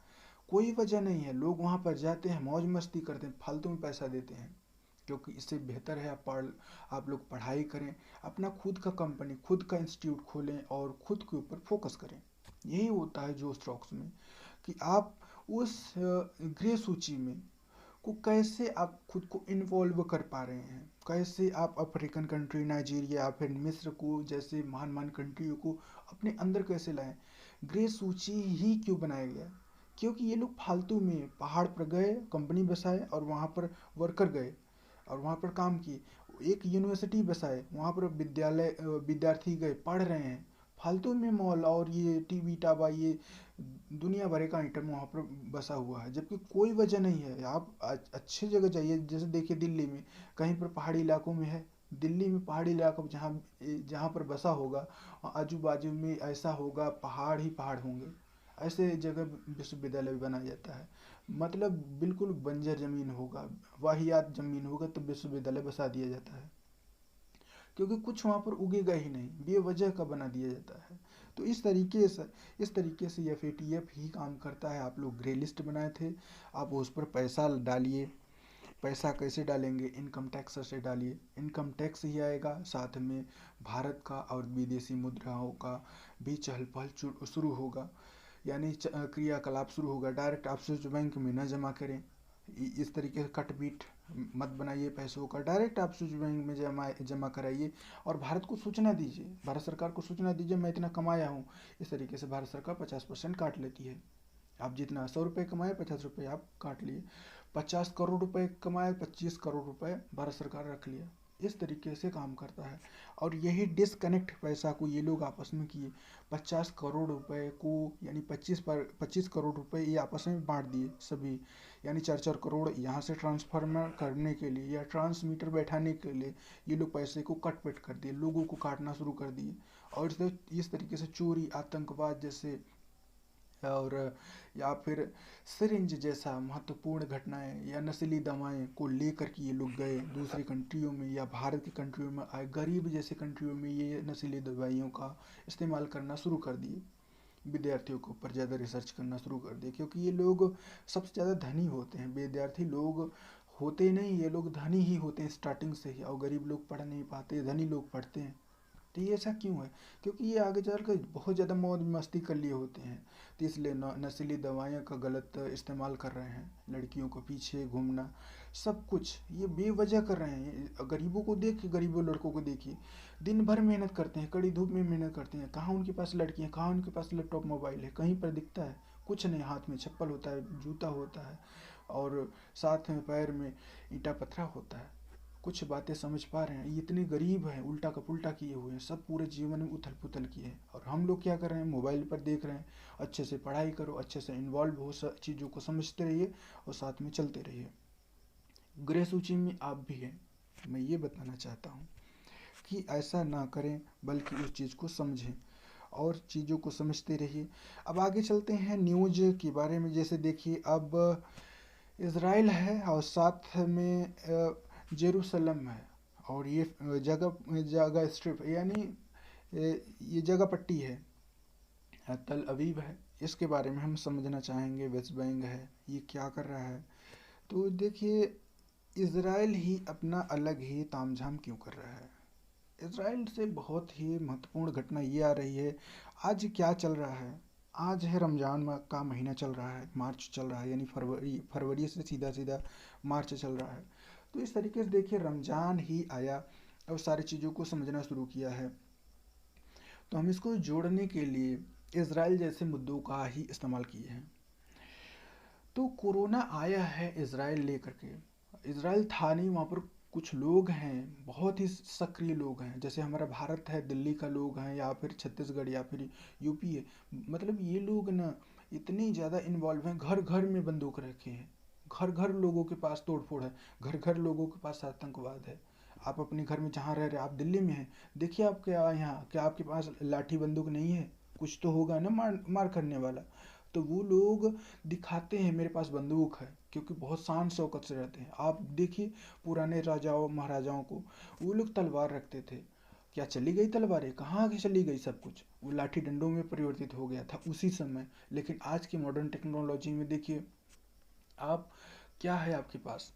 कोई वजह नहीं है, लोग वहाँ पर जाते हैं, मौज मस्ती करते हैं, फालतू में पैसा देते हैं, क्योंकि इससे बेहतर है आप लोग पढ़ाई करें, अपना खुद का कंपनी, खुद का इंस्टीट्यूट खोलें और खुद के ऊपर फोकस करें। यही होता है जो स्टॉक्स में, कि आप उस ग्रे सूची में को कैसे आप खुद को इन्वॉल्व कर पा रहे हैं, कैसे आप अफ्रीकन कंट्री, नाइजीरिया या फिर मिस्र को जैसे महान महान कंट्रियों को अपने अंदर कैसे लाएं। ग्रे सूची ही क्यों बनाया गया, क्योंकि ये लोग फालतू में पहाड़ पर गए, कंपनी बसाए और वहाँ पर वर्कर गए और वहाँ पर काम किए, एक यूनिवर्सिटी बसाए, वहाँ पर विद्यार्थी गए, पढ़ रहे हैं, फालतू में मॉल और ये टीवी टाबा, ये दुनिया भर का आइटम वहाँ पर बसा हुआ है, जबकि कोई वजह नहीं है। आप अच्छी जगह जाइए, जैसे देखिए दिल्ली में कहीं पर पहाड़ी इलाकों में है, दिल्ली में पहाड़ी इलाका जहाँ जहाँ पर बसा होगा, आजू बाजू में ऐसा होगा, पहाड़ ही पहाड़ होंगे, ऐसे जगह विश्वविद्यालय बनाया जाता है। मतलब बिल्कुल बंजर जमीन होगा, वाहियात जमीन होगा, तो विश्वविद्यालय बसा दिया जाता है, क्योंकि कुछ वहाँ पर उगेगा ही नहीं, बेवजह का बना दिया जाता है। तो इस तरीके से एफ ही काम करता है। आप लोग ग्रे लिस्ट बनाए थे, आप उस पर पैसा डालिए। पैसा कैसे डालेंगे, इनकम टैक्स से डालिए, इनकम टैक्स ही आएगा, साथ में भारत का और विदेशी मुद्राओं का भी चहल पहल शुरू होगा, यानी क्रियाकलाप शुरू होगा। डायरेक्ट आप स्विच बैंक में न जमा करें, इस तरीके से कट बीट मत बनाइए पैसों का, डायरेक्ट आप स्विच बैंक में जमा कराइए और भारत को सूचना दीजिए, भारत सरकार को सूचना दीजिए मैं इतना कमाया हूँ। इस तरीके से भारत सरकार 50% काट लेती है। आप जितना 100 रुपये कमाए, 50 रुपये आप काट लिए, 50 करोड़ रुपये कमाए, 25 करोड़ रुपये भारत सरकार रख लिया। इस तरीके से काम करता है। और यही डिसकनेक्ट पैसा को ये लोग आपस में किए, 50 करोड़ रुपये को, यानी 25 करोड़ रुपये ये आपस में बांट दिए सभी, यानी 4-4 करोड़ यहाँ से ट्रांसफर करने के लिए या ट्रांसमीटर बैठाने के लिए ये लोग पैसे को कट पिट कर दिए, लोगों को काटना शुरू कर दिए। और इस तरीके से चोरी, आतंकवाद जैसे, और या फिर सिरिंज जैसा महत्वपूर्ण घटनाएं या नशीली दवाएं को लेकर के ये लोग गए दूसरी कंट्रियों में या भारत की कंट्रियों में आए, गरीब जैसे कंट्रियों में ये नशीली दवाइयों का इस्तेमाल करना शुरू कर दिए, विद्यार्थियों के ऊपर ज़्यादा रिसर्च करना शुरू कर दिए, क्योंकि ये लोग सबसे ज़्यादा धनी होते हैं। विद्यार्थी लोग होते नहीं, ये लोग धनी ही होते हैं स्टार्टिंग से ही, और गरीब लोग पढ़ नहीं पाते, धनी लोग पढ़ते हैं। तो ये ऐसा क्यों है, क्योंकि ये आगे चलकर बहुत ज़्यादा मौज मस्ती कर लिए होते हैं, तो इसलिए नशीली दवाइयों का गलत इस्तेमाल कर रहे हैं, लड़कियों को पीछे घूमना, सब कुछ ये बेवजह कर रहे हैं। गरीबों को देखिए, गरीबों लड़कों को देखिए, दिन भर मेहनत करते हैं, कड़ी धूप में मेहनत करते हैं, कहाँ उनके पास लड़कियाँ, कहाँ उनके पास लैपटॉप मोबाइल है, कहीं पर दिखता है कुछ नहीं, हाथ में चप्पल होता है, जूता होता है, और साथ में पैर में ईंटा पत्थरा होता है। कुछ बातें समझ पा रहे हैं, ये इतने गरीब हैं, उल्टा का पुल्टा किए हुए हैं, सब पूरे जीवन में उथल पुथल किए हैं, और हम लोग क्या कर रहे हैं, मोबाइल पर देख रहे हैं। अच्छे से पढ़ाई करो, अच्छे से इन्वॉल्व हो, सब चीज़ों को समझते रहिए और साथ में चलते रहिए। ग्रे सूची में आप भी हैं, मैं ये बताना चाहता हूँ कि ऐसा ना करें, बल्कि उस चीज़ को समझें और चीज़ों को समझते रहिए। अब आगे चलते हैं न्यूज के बारे में। जैसे देखिए, अब इसराइल है और साथ में जेरूसलम है, और ये जगह जगह स्ट्रिप, यानी ये जगह पट्टी है, तल अवीव है, इसके बारे में हम समझना चाहेंगे। वेस्ट बैंक है, ये क्या कर रहा है। तो देखिए, इसराइल ही अपना अलग ही तामझाम क्यों कर रहा है। इसराइल से बहुत ही महत्वपूर्ण घटना ये आ रही है। आज क्या चल रहा है, आज है रमज़ान का महीना चल रहा है, मार्च चल रहा है, यानी फरवरी से सीधा सीधा मार्च चल रहा है। तो इस तरीके से देखिए, रमज़ान ही आया और सारी चीज़ों को समझना शुरू किया है। तो हम इसको जोड़ने के लिए इसराइल जैसे मुद्दों का ही इस्तेमाल किए हैं। तो कोरोना आया है इसराइल लेकर के, इसराइल था नहीं, वहाँ पर कुछ लोग हैं, बहुत ही सक्रिय लोग हैं, जैसे हमारा भारत है, दिल्ली का लोग हैं, या फिर छत्तीसगढ़ या फिर यूपी है। मतलब ये लोग ना इतने ज़्यादा इन्वॉल्व हैं, घर घर में बंदूक रखे हैं, घर घर लोगों के पास तोड़फोड़ है, घर घर लोगों के पास आतंकवाद है। आप अपने घर में जहाँ रह रहे हैं, आप दिल्ली में हैं, देखिए आप क्या यहाँ क्या आपके पास लाठी बंदूक नहीं है? कुछ तो होगा ना मार मार करने वाला। तो वो लोग दिखाते हैं मेरे पास बंदूक है, क्योंकि बहुत शान शौकत से रहते हैं। आप देखिए पुराने राजाओं महाराजाओं को, वो लोग तलवार रखते थे। क्या चली गई तलवारें? कहाँ आगे चली गई सब कुछ? वो लाठी डंडों में परिवर्तित हो गया था उसी समय। लेकिन आज की मॉडर्न टेक्नोलॉजी में देखिए आप, क्या है आपके पास?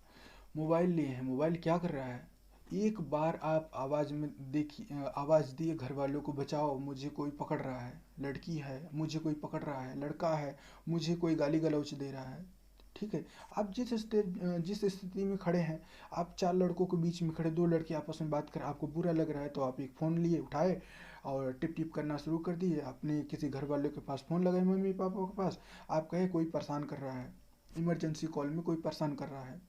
मोबाइल लिए हैं, मोबाइल क्या कर रहा है? एक बार आप आवाज़ में देखिए, आवाज़ दिए घर वालों को, बचाओ मुझे कोई पकड़ रहा है, लड़की है मुझे कोई पकड़ रहा है, लड़का है मुझे कोई गाली गलौज दे रहा है। ठीक है, आप जिस स्थिति में खड़े हैं, आप चार लड़कों के बीच में खड़े, दो लड़के आपस में बात कर, आपको बुरा लग रहा है तो आप एक फ़ोन लिए उठाए और टिप टिप करना शुरू कर दिए, अपने किसी घर वाले के पास फ़ोन लगाए, मम्मी पापा के पास। आप कहे कोई परेशान कर रहा है, इमरजेंसी कॉल में कोई परेशान कर रहा है।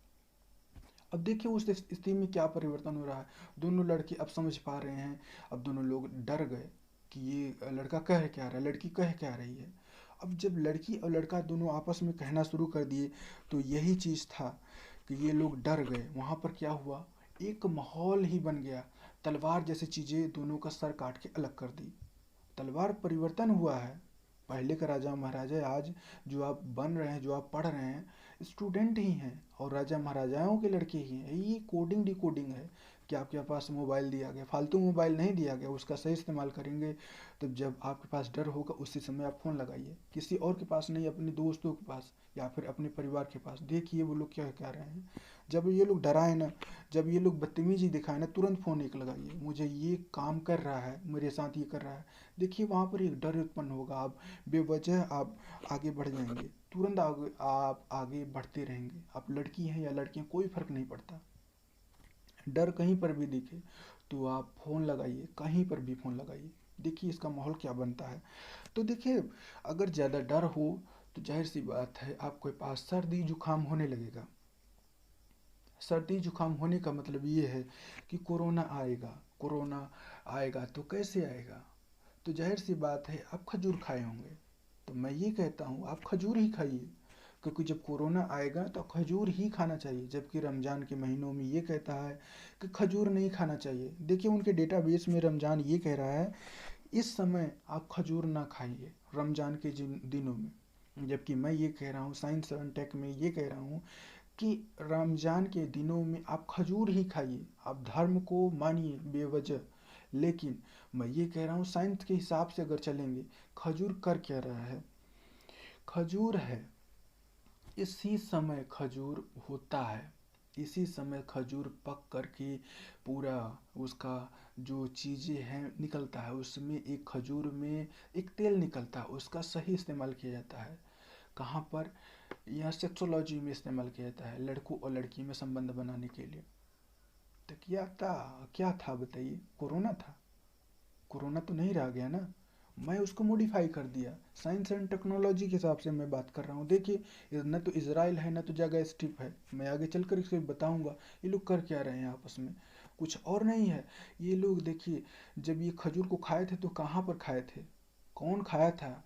अब देखिए उस स्थिति में क्या परिवर्तन हो रहा है। दोनों लड़के अब समझ पा रहे हैं, अब दोनों लोग डर गए कि ये लड़का कह क्या रहा है, लड़की कह क्या रही है। अब जब लड़की और लड़का दोनों आपस में कहना शुरू कर दिए, तो यही चीज़ था कि ये लोग डर गए। वहाँ पर क्या हुआ, एक माहौल ही बन गया। तलवार जैसी चीज़ें दोनों का सर काट के अलग कर दी। तलवार परिवर्तन हुआ है। पहले का राजा महाराजा, आज जो आप बन रहे हैं, जो आप पढ़ रहे हैं, स्टूडेंट ही हैं और राजा महाराजाओं के लड़के ही हैं। ये कोडिंग डिकोडिंग है कि आपके पास मोबाइल दिया गया, फालतू मोबाइल नहीं दिया गया, उसका सही इस्तेमाल करेंगे। तो जब आपके पास डर होगा उसी समय आप फ़ोन लगाइए, किसी और के पास नहीं, अपने दोस्तों के पास या फिर अपने परिवार के पास। देखिए वो लोग क्या कह रहे हैं। जब ये लोग डराए ना, जब ये लोग बदतमीजी दिखाए ना, तुरंत फ़ोन एक लगाइए, मुझे ये काम कर रहा है, मेरे साथ ये कर रहा है। देखिए वहाँ पर एक डर उत्पन्न होगा, आप बेवजह आप आगे बढ़ जाएंगे, तुरंत आगे आप आगे बढ़ते रहेंगे। आप लड़की हैं या लड़कियां, कोई फर्क नहीं पड़ता। डर कहीं पर भी दिखे तो आप फ़ोन लगाइए, कहीं पर भी फ़ोन लगाइए, देखिए इसका माहौल क्या बनता है। तो देखिए अगर ज़्यादा डर हो तो जाहिर सी बात है आपके पास सर्दी जुकाम होने लगेगा। सर्दी जुकाम होने का मतलब ये है कि कोरोना आएगा। कोरोना आएगा तो कैसे आएगा? तो जाहिर सी बात है आप खजूर खाए होंगे। तो मैं ये कहता हूँ आप खजूर ही खाइए, क्योंकि जब कोरोना आएगा तो खजूर ही खाना चाहिए। जबकि रमज़ान के महीनों में ये कहता है कि खजूर नहीं खाना चाहिए। देखिए उनके डेटाबेस में रमज़ान ये कह रहा है इस समय आप खजूर ना खाइए रमज़ान के जिन दिनों में। जबकि मैं ये कह रहा हूँ, साइंस एंड टेक में ये कह रहा हूँ कि रमज़ान के दिनों में आप खजूर ही खाइए, आप धर्म को मानिए बेवजह। लेकिन मैं ये कह रहा हूँ साइंस के हिसाब से अगर चलेंगे, खजूर कर क्या रहा है? खजूर है, इसी समय खजूर होता है, इसी समय खजूर पक करके पूरा उसका जो चीज़ें हैं निकलता है, उसमें एक खजूर में एक तेल निकलता है, उसका सही इस्तेमाल किया जाता है। कहाँ पर? यह सेक्सोलॉजी में इस्तेमाल किया जाता है, लड़कों और लड़की में संबंध बनाने के लिए। तो क्या था बताइए? कोरोना था। कोरोना तो नहीं रह गया ना, मैं उसको मॉडिफाई कर दिया। साइंस एंड टेक्नोलॉजी के हिसाब से मैं बात कर रहा हूँ। देखिए न तो इसराइल है, न तो जगह स्ट्रिप है। मैं आगे चलकर इसे बताऊंगा ये लोग कर क्या रहे हैं आपस में, कुछ और नहीं है। ये लोग देखिए जब ये खजूर को खाए थे तो कहाँ पर खाए थे, कौन खाया था?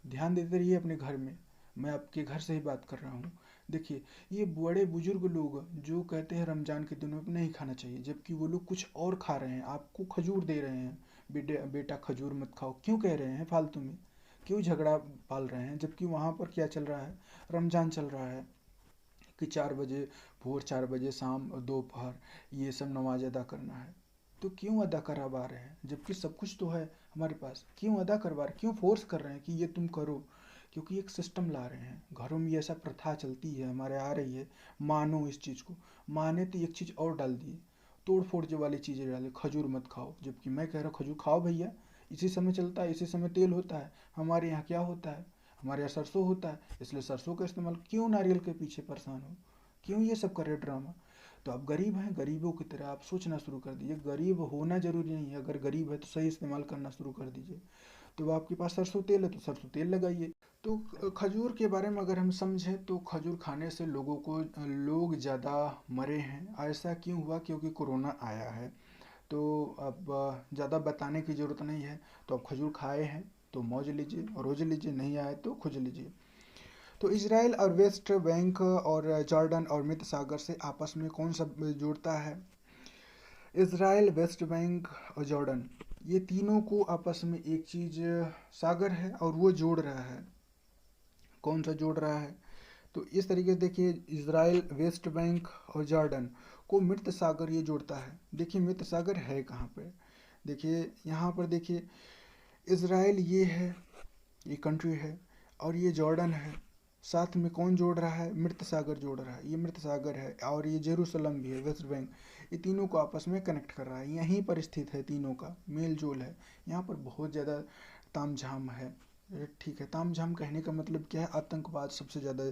ध्यान देते रहिए अपने घर में, मैं आपके घर से ही बात कर रहा हूँ। देखिए ये बड़े बुजुर्ग लोग जो कहते हैं रमज़ान के दिनों में नहीं खाना चाहिए, जबकि वो लोग कुछ और खा रहे हैं, आपको खजूर दे रहे हैं। बेटा खजूर मत खाओ क्यों कह रहे हैं फालतू में? क्यों झगड़ा पाल रहे हैं? जबकि वहाँ पर क्या चल रहा है? रमज़ान चल रहा है कि 4 बजे भोर, 4 बजे शाम, दोपहर, ये सब नमाज अदा करना है। तो क्यों अदा करवा रहे हैं जबकि सब कुछ तो है हमारे पास? क्यों अदा करवा रहे हैं, क्यों फोर्स कर रहे हैं कि ये तुम करो? क्योंकि एक सिस्टम ला रहे हैं, घरों में ये ऐसा प्रथा चलती है हमारे, आ रही है। मानो इस चीज़ को, माने तो एक चीज़ और डाल दिए, तोड़ फोड़ जो वाली चीज़ें डाले, खजूर मत खाओ। जबकि मैं कह रहा हूँ खजूर खाओ भैया, इसी समय चलता है, इसी समय तेल होता है। हमारे यहाँ क्या होता है? हमारे यहाँ सरसों होता है, इसलिए सरसों का इस्तेमाल। क्यों नारियल के पीछे परेशान हो? क्यों ये सब कर रहे ड्रामा? तो आप गरीब हैं, गरीबों की तरह आप सोचना शुरू कर दीजिए। गरीब होना जरूरी नहीं है, अगर गरीब है तो सही इस्तेमाल करना शुरू कर दीजिए। तो आपके पास सरसों तेल है तो सरसों तेल लगाइए। तो खजूर के बारे में अगर हम समझें तो खजूर खाने से लोग ज़्यादा मरे हैं। ऐसा क्यों हुआ? क्योंकि कोरोना आया है। तो अब ज़्यादा बताने की ज़रूरत नहीं है। तो अब खजूर खाए हैं तो मौज लीजिए, रोज लीजिए, नहीं आए तो खुज लीजिए। तो इसराइल और वेस्ट बैंक और जॉर्डन और मृत सागर से आपस में कौन सा जोड़ता है? इसराइल, वेस्ट बैंक और जॉर्डन, ये तीनों को आपस में एक चीज सागर है और वो जोड़ रहा है। कौन सा जोड़ रहा है? तो इस तरीके से देखिए, इसराइल, वेस्ट बैंक और जॉर्डन को मृत सागर ये जोड़ता है। देखिए मृत सागर है कहाँ पे? देखिए यहाँ पर देखिए, इसराइल ये है, ये कंट्री है, और ये जॉर्डन है। साथ में कौन जोड़ रहा है? मृत सागर जोड़ रहा है। ये मृत सागर है, और ये जेरूसलम भी है, वेस्ट बैंक। ये तीनों को आपस में कनेक्ट कर रहा है, यहीं पर स्थित है, तीनों का मेल जोल है। यहाँ पर बहुत ज़्यादा तामझाम है। ठीक है, तामझाम कहने का मतलब क्या है? आतंकवाद सबसे ज़्यादा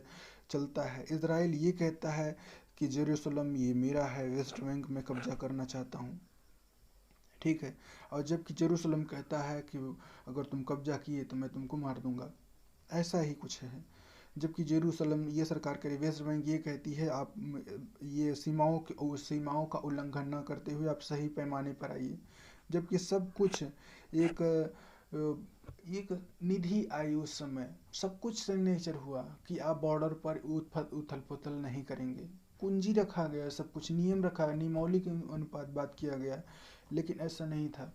चलता है। इसराइल ये कहता है कि जेरूसलम ये मेरा है, वेस्ट बैंक में कब्जा करना चाहता हूँ। ठीक है, और जबकि जेरूसलम कहता है कि अगर तुम कब्जा किए तो मैं तुमको मार दूंगा। ऐसा ही कुछ है। जबकि जेरूसलम ये सरकार करे, वेस्ट बैंक ये कहती है आप ये सीमाओं का उल्लंघन न करते हुए आप सही पैमाने पर आइए। जबकि सब कुछ एक एक निधि आई उस समय, सब कुछ सिग्नेचर हुआ कि आप बॉर्डर पर उथल पुथल नहीं करेंगे। कुंजी रखा गया, सब कुछ नियम रखा गया, नियमावली के अनुपात बात किया गया। लेकिन ऐसा नहीं था।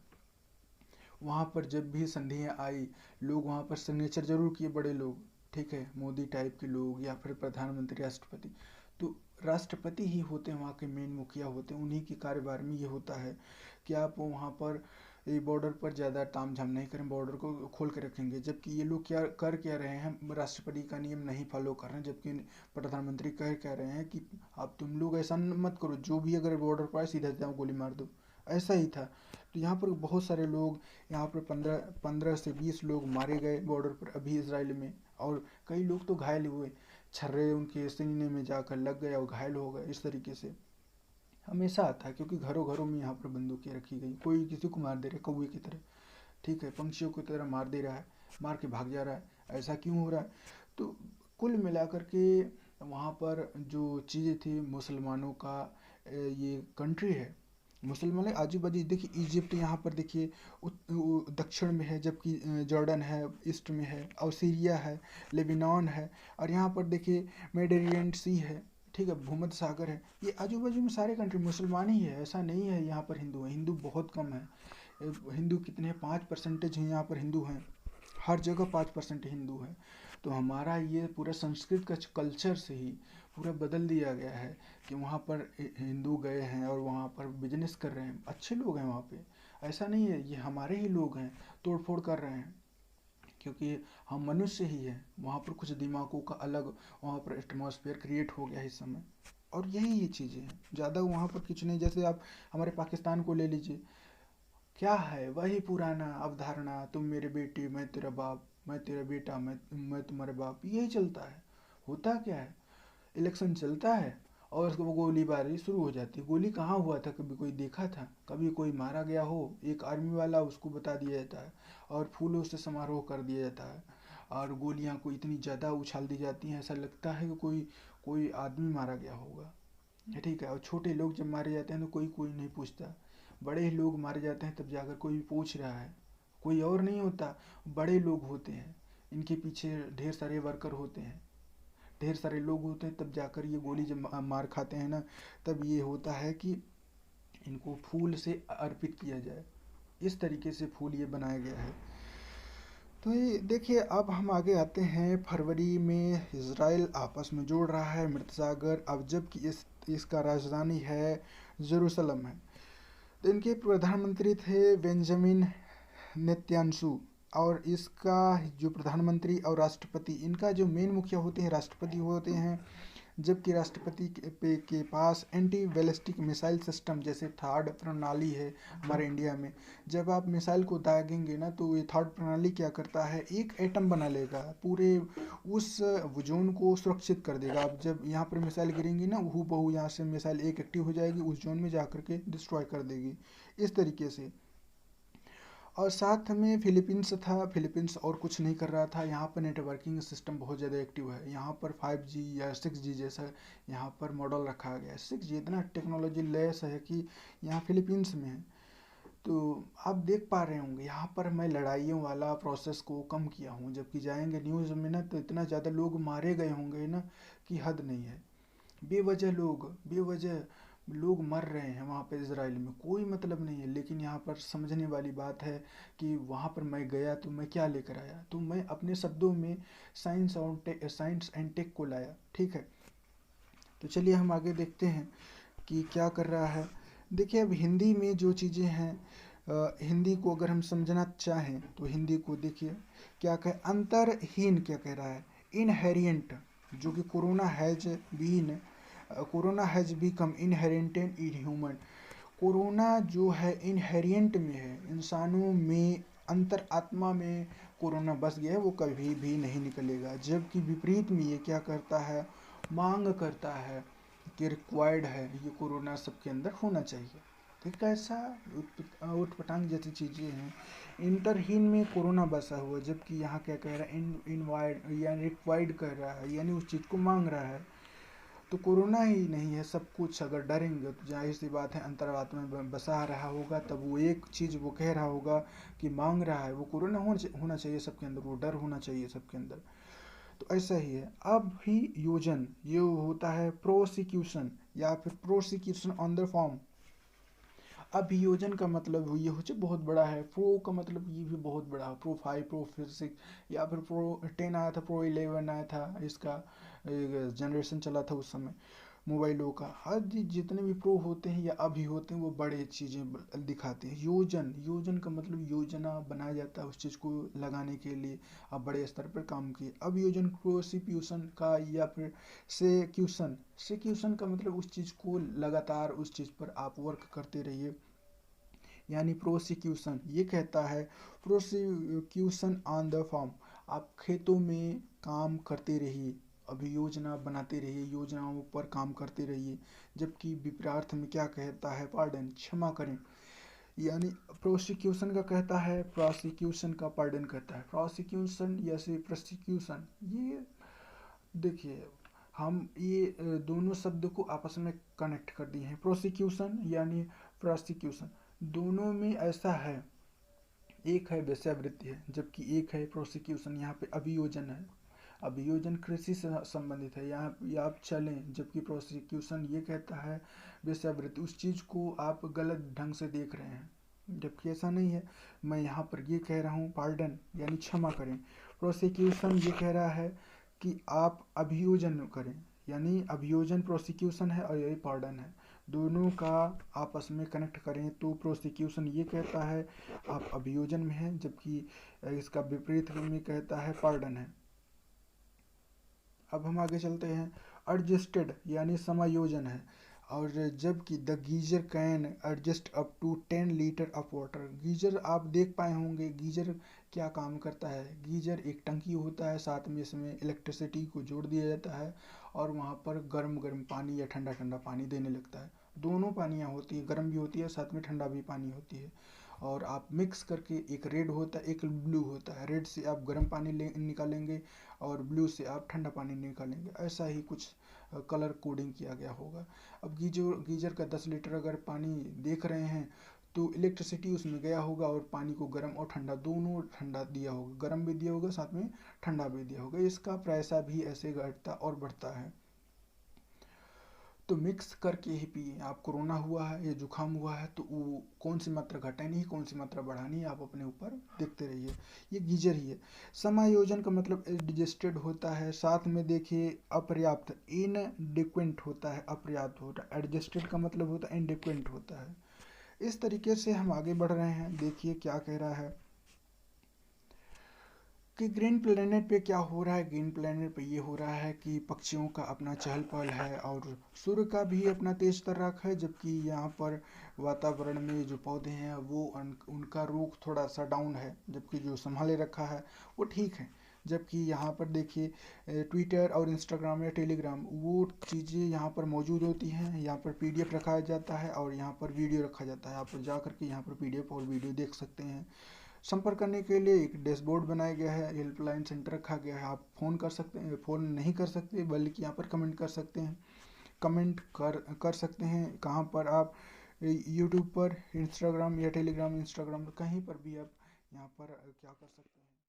वहाँ पर जब भी संधियाँ आई, लोग वहाँ पर सिग्नेचर जरूर किए, बड़े लोग, ठीक है, मोदी टाइप के लोग या फिर प्रधानमंत्री, राष्ट्रपति। तो राष्ट्रपति ही होते हैं वहाँ के मेन मुखिया होते हैं, उन्हीं के कार्यभार में ये होता है कि आप वहाँ पर ये बॉर्डर पर ज़्यादा तामझाम नहीं करें, बॉर्डर को खोल के रखेंगे। जबकि ये लोग क्या रहे हैं? राष्ट्रपति का नियम नहीं फॉलो कर रहे हैं। जबकि प्रधानमंत्री कह रहे हैं कि आप तुम लोग ऐसा मत करो, जो भी अगर बॉर्डर पर आए सीधा जाओ गोली मार दो। ऐसा ही था। तो यहाँ पर बहुत सारे लोग, यहाँ पर 15 से 20 लोग मारे गए बॉर्डर पर अभी इसराइल में, और कई लोग तो घायल हुए, छर्रे उनके सीने में जाकर लग गए और घायल हो गए। इस तरीके से हमेशा आता है, क्योंकि घरों घरों में यहाँ पर बंदूकें रखी गई, कोई किसी को मार दे रहा है कौवे की तरह, ठीक है, पंछियों की तरह मार दे रहा है, मार के भाग जा रहा है। ऐसा क्यों हो रहा है? तो कुल मिलाकर के वहाँ पर जो चीज़ें थी, मुसलमानों का ये कंट्री है, मुसलमान आजू बाजू देखिए, इजिप्ट यहाँ पर देखिए दक्षिण में है, जबकि जॉर्डन है ईस्ट में है, और सीरिया है, लेबनान है, और यहाँ पर देखिए मेडिटेरेनियन सी है, ठीक है, भूमध्य सागर है। ये आजू बाजू में सारे कंट्री मुसलमान ही है, ऐसा नहीं है यहाँ पर हिंदू है। हिंदू बहुत कम है। हिंदू कितने हैं? 5% हैं यहाँ पर हिंदू हैं। हर जगह 5% हिंदू हैं। तो हमारा ये पूरा संस्कृत का कल्चर से ही पूरा बदल दिया गया है कि वहाँ पर हिंदू गए हैं और वहाँ पर बिजनेस कर रहे हैं, अच्छे लोग हैं वहाँ पे। ऐसा नहीं है, ये हमारे ही लोग हैं, तोड़ फोड़ कर रहे हैं, क्योंकि हम मनुष्य ही हैं। वहाँ पर कुछ दिमागों का अलग वहाँ पर एटमॉस्फेयर क्रिएट हो गया है इस समय। और यही ये चीज़ें हैं, ज़्यादा वहाँ पर कुछ नहीं। जैसे आप हमारे पाकिस्तान को ले लीजिए, क्या है? वही पुराना अवधारणा, तुम मेरे बेटे मैं तेरा बाप, मैं तेरा बेटा मैं तुम्हारा बाप, यही चलता है। होता क्या है? इलेक्शन चलता है और उसको वो गोलीबारी शुरू हो जाती है। गोली कहाँ हुआ था? कभी कोई देखा था? कभी कोई मारा गया हो? एक आर्मी वाला, उसको बता दिया जाता है और फूलों से समारोह कर दिया जाता है, और गोलियां को इतनी ज़्यादा उछाल दी जाती हैं, ऐसा लगता है कि कोई कोई आदमी मारा गया होगा। ठीक है, और छोटे लोग जब मारे जाते हैं तो कोई कोई नहीं पूछता। बड़े लोग मारे जाते हैं तब जाकर कोई पूछ रहा है। कोई और नहीं होता, बड़े लोग होते हैं, इनके पीछे ढेर सारे वर्कर होते हैं, ढेर सारे लोग होते हैं, तब जाकर ये गोली जब मार खाते हैं ना, तब ये होता है कि इनको फूल से अर्पित किया जाए। इस तरीके से फूल ये बनाया गया है। तो ये देखिए, अब हम आगे आते हैं। फरवरी में इसराइल आपस में जोड़ रहा है मृत सागर, अब जबकि इसका राजधानी है जेरूसलम है। तो इनके प्रधानमंत्री थे बेंजामिन नेतन्याहू, और इसका जो प्रधानमंत्री और राष्ट्रपति, इनका जो मेन मुखिया होते हैं राष्ट्रपति होते हैं। जबकि राष्ट्रपति के पास एंटी बैलिस्टिक मिसाइल सिस्टम जैसे थर्ड प्रणाली है हमारे इंडिया में। जब आप मिसाइल को दागेंगे ना, तो ये थर्ड प्रणाली क्या करता है, एक एटम बना लेगा, पूरे उस जोन को सुरक्षित कर देगा। आप जब यहाँ पर मिसाइल गिरेंगी ना, हूबहू बहु यहाँ से मिसाइल एक एक्टिव हो जाएगी, उस जोन में जा करके डिस्ट्रॉय कर देगी। इस तरीके से। और साथ में फिलीपींस था, फिलीपींस और कुछ नहीं कर रहा था। यहाँ पर नेटवर्किंग सिस्टम बहुत ज़्यादा एक्टिव है। यहाँ पर 5G या 6G जैसा यहाँ पर मॉडल रखा गया है। 6G इतना टेक्नोलॉजी लेस है कि यहाँ फिलीपींस में है। तो आप देख पा रहे होंगे, यहाँ पर मैं लड़ाइयों वाला प्रोसेस को कम किया हूँ। जबकि जाएंगे न्यूज़ में ना, तो इतना ज़्यादा लोग मारे गए होंगे ना कि हद नहीं है। बेवजह लोग, बेवजह लोग मर रहे हैं वहाँ पे इसराइल में, कोई मतलब नहीं है। लेकिन यहाँ पर समझने वाली बात है कि वहाँ पर मैं गया तो मैं क्या लेकर आया, तो मैं अपने शब्दों में साइंस एंड टेक को लाया, ठीक है। तो चलिए हम आगे देखते हैं कि क्या कर रहा है। देखिए अब हिंदी में जो चीज़ें हैं, हिंदी को अगर हम समझना चाहें तो हिंदी को देखिए क्या कहे, अंतरहीन क्या कह रहा है, इनहेरिएंट, जो कि corona has become inherent in human. Corona जो है इनहेरिएंट में है, इंसानों में, अंतर आत्मा में कोरोना बस गया है, वो कभी भी नहीं निकलेगा। जबकि विपरीत में ये क्या करता है, मांग करता है कि रिक्वायर्ड है, ये कोरोना सबके अंदर होना चाहिए। तो कैसा उटपटांग जैसी चीज़ें हैं। इंटरहीन में कोरोना बसा हुआ, जबकि यहाँ क्या कह रहा है, इनवाइड यानी रिक्वायर्ड कर रहा है, यानी उस चीज़ को मांग रहा है। तो कोरोना ही नहीं है सब कुछ, अगर डरेंगे तो जाहिर सी बात है अंतरात्मा में बसा रहा होगा, तब वो एक चीज़ वो कह रहा होगा कि मांग रहा है, वो कोरोना होना चाहिए सबके अंदर, वो डर होना चाहिए सबके अंदर। तो ऐसा ही है। अभियोजन ये होता है प्रोसिक्यूशन या फिर प्रोसिक्यूशन ऑन द फॉर्म। अभियोजन का मतलब ये हो बहुत बड़ा है, प्रो का मतलब ये भी बहुत बड़ा है, प्रो 5, प्रो 6 या फिर प्रो 10 आया था, प्रो 11 आया था, इसका जनरेशन चला था उस समय मोबाइलों का। हर जितने भी प्रो होते हैं या अभी होते हैं वो बड़े चीज़ें दिखाते हैं। योजन, योजन का मतलब योजना बनाया जाता है उस चीज़ को लगाने के लिए, आप बड़े स्तर पर काम किए। अब योजन प्रोसिक्यूशन का या फिर सेक्यूशन का मतलब उस चीज़ को लगातार उस चीज़ पर आप वर्क करते रहिए, यानी प्रोसिक्यूशन ये कहता है प्रोसिक्यूशन ऑन द फॉर्म, आप खेतों में काम करते रहिए, अभी योजना बनाते रहिए, योजनाओं पर काम करते रहिए। जबकि विपरीत में क्या कहता है, पार्डन, क्षमा करें, यानी प्रोसिक्यूशन का कहता है प्रोसिक्यूशन का पार्डन कहता है। प्रोसिक्यूशन या से प्रोसिक्यूशन, ये देखिए हम ये दोनों शब्द को आपस में कनेक्ट कर दिए हैं, प्रोसिक्यूशन यानी प्रोसिक्यूशन, दोनों में ऐसा है, एक है वेश्यावृत्ति है, जबकि एक है प्रोसिक्यूशन। यहाँ पे अभियोजन है, अभियोजन कृषि से संबंधित है, यहाँ आप चलें, जबकि प्रोसिक्यूशन ये कहता है वेश्यावृत्ति, उस चीज़ को आप गलत ढंग से देख रहे हैं, जबकि ऐसा नहीं है। मैं यहाँ पर ये कह रहा हूँ पार्डन यानी क्षमा करें, प्रोसिक्यूशन ये कह रहा है कि आप अभियोजन करें, यानी अभियोजन प्रोसिक्यूशन है और यही पार्डन है, दोनों का आपस में कनेक्ट करें तो प्रोसिक्यूशन ये कहता है आप अभियोजन में हैं, जबकि इसका विपरीत में कहता है पार्डन है। अब हम आगे चलते हैं। एडजस्टेड यानी समायोजन है, और जबकि the geyser can adjust up to 10 litre of water. Geyser आप देख पाए होंगे, गीजर क्या काम करता है, गीजर एक टंकी होता है, साथ में इसमें इलेक्ट्रिसिटी को जोड़ दिया जाता है और वहाँ पर गर्म गर्म पानी या ठंडा ठंडा पानी देने लगता है। दोनों पानियाँ होती है, गर्म भी होती है साथ में ठंडा भी पानी होती है, और आप मिक्स करके, एक रेड होता है एक ब्लू होता है, रेड से आप गर्म पानी निकालेंगे और ब्लू से आप ठंडा पानी निकालेंगे, ऐसा ही कुछ कलर कोडिंग किया गया होगा। अब गीजर का 10 लीटर अगर पानी देख रहे हैं तो इलेक्ट्रिसिटी उसमें गया होगा और पानी को गर्म और ठंडा दोनों ठंडा दिया होगा, गर्म भी दिया होगा साथ में ठंडा भी दिया होगा, इसका प्रेशर भी ऐसे घटता और बढ़ता है। तो मिक्स करके ही पिए। आप कोरोना हुआ है या जुकाम हुआ है तो वो कौन सी मात्रा घटानी है कौन सी मात्रा बढ़ानी है आप अपने ऊपर देखते रहिए। ये गीजर ही है। समायोजन का मतलब एडजस्टेड होता है, साथ में देखिए अपर्याप्त, इनडिक्वेंट होता है, अपर्याप्त होता है, एडजस्टेड का मतलब होता है इनडिक्वेंट होता है। इस तरीके से हम आगे बढ़ रहे हैं। देखिए क्या कह रहा है कि ग्रीन प्लेनेट पे क्या हो रहा है। ग्रीन प्लेनेट पे ये हो रहा है कि पक्षियों का अपना चहल पहल है और सूर्य का भी अपना तेज तर्राक है, जबकि यहाँ पर वातावरण में जो पौधे हैं वो उनका रुख थोड़ा सा डाउन है, जबकि जो संभाले रखा है वो ठीक है। जबकि यहाँ पर देखिए ट्विटर और इंस्टाग्राम या टेलीग्राम वो चीज़ें यहाँ पर मौजूद होती हैं, यहाँ पर पीडीएफ रखा जाता है और यहाँ पर वीडियो रखा जाता है, आप जा करके यहाँ पर पीडीएफ और वीडियो देख सकते हैं। संपर्क करने के लिए एक डैशबोर्ड बनाया गया है, हेल्पलाइन सेंटर रखा गया है, आप फ़ोन कर सकते हैं, फ़ोन नहीं कर सकते बल्कि यहाँ पर कमेंट कर सकते हैं, कमेंट कर सकते हैं कहाँ पर आप, यूट्यूब पर, इंस्टाग्राम या टेलीग्राम, इंस्टाग्राम कहीं पर भी आप यहाँ पर क्या कर सकते हैं।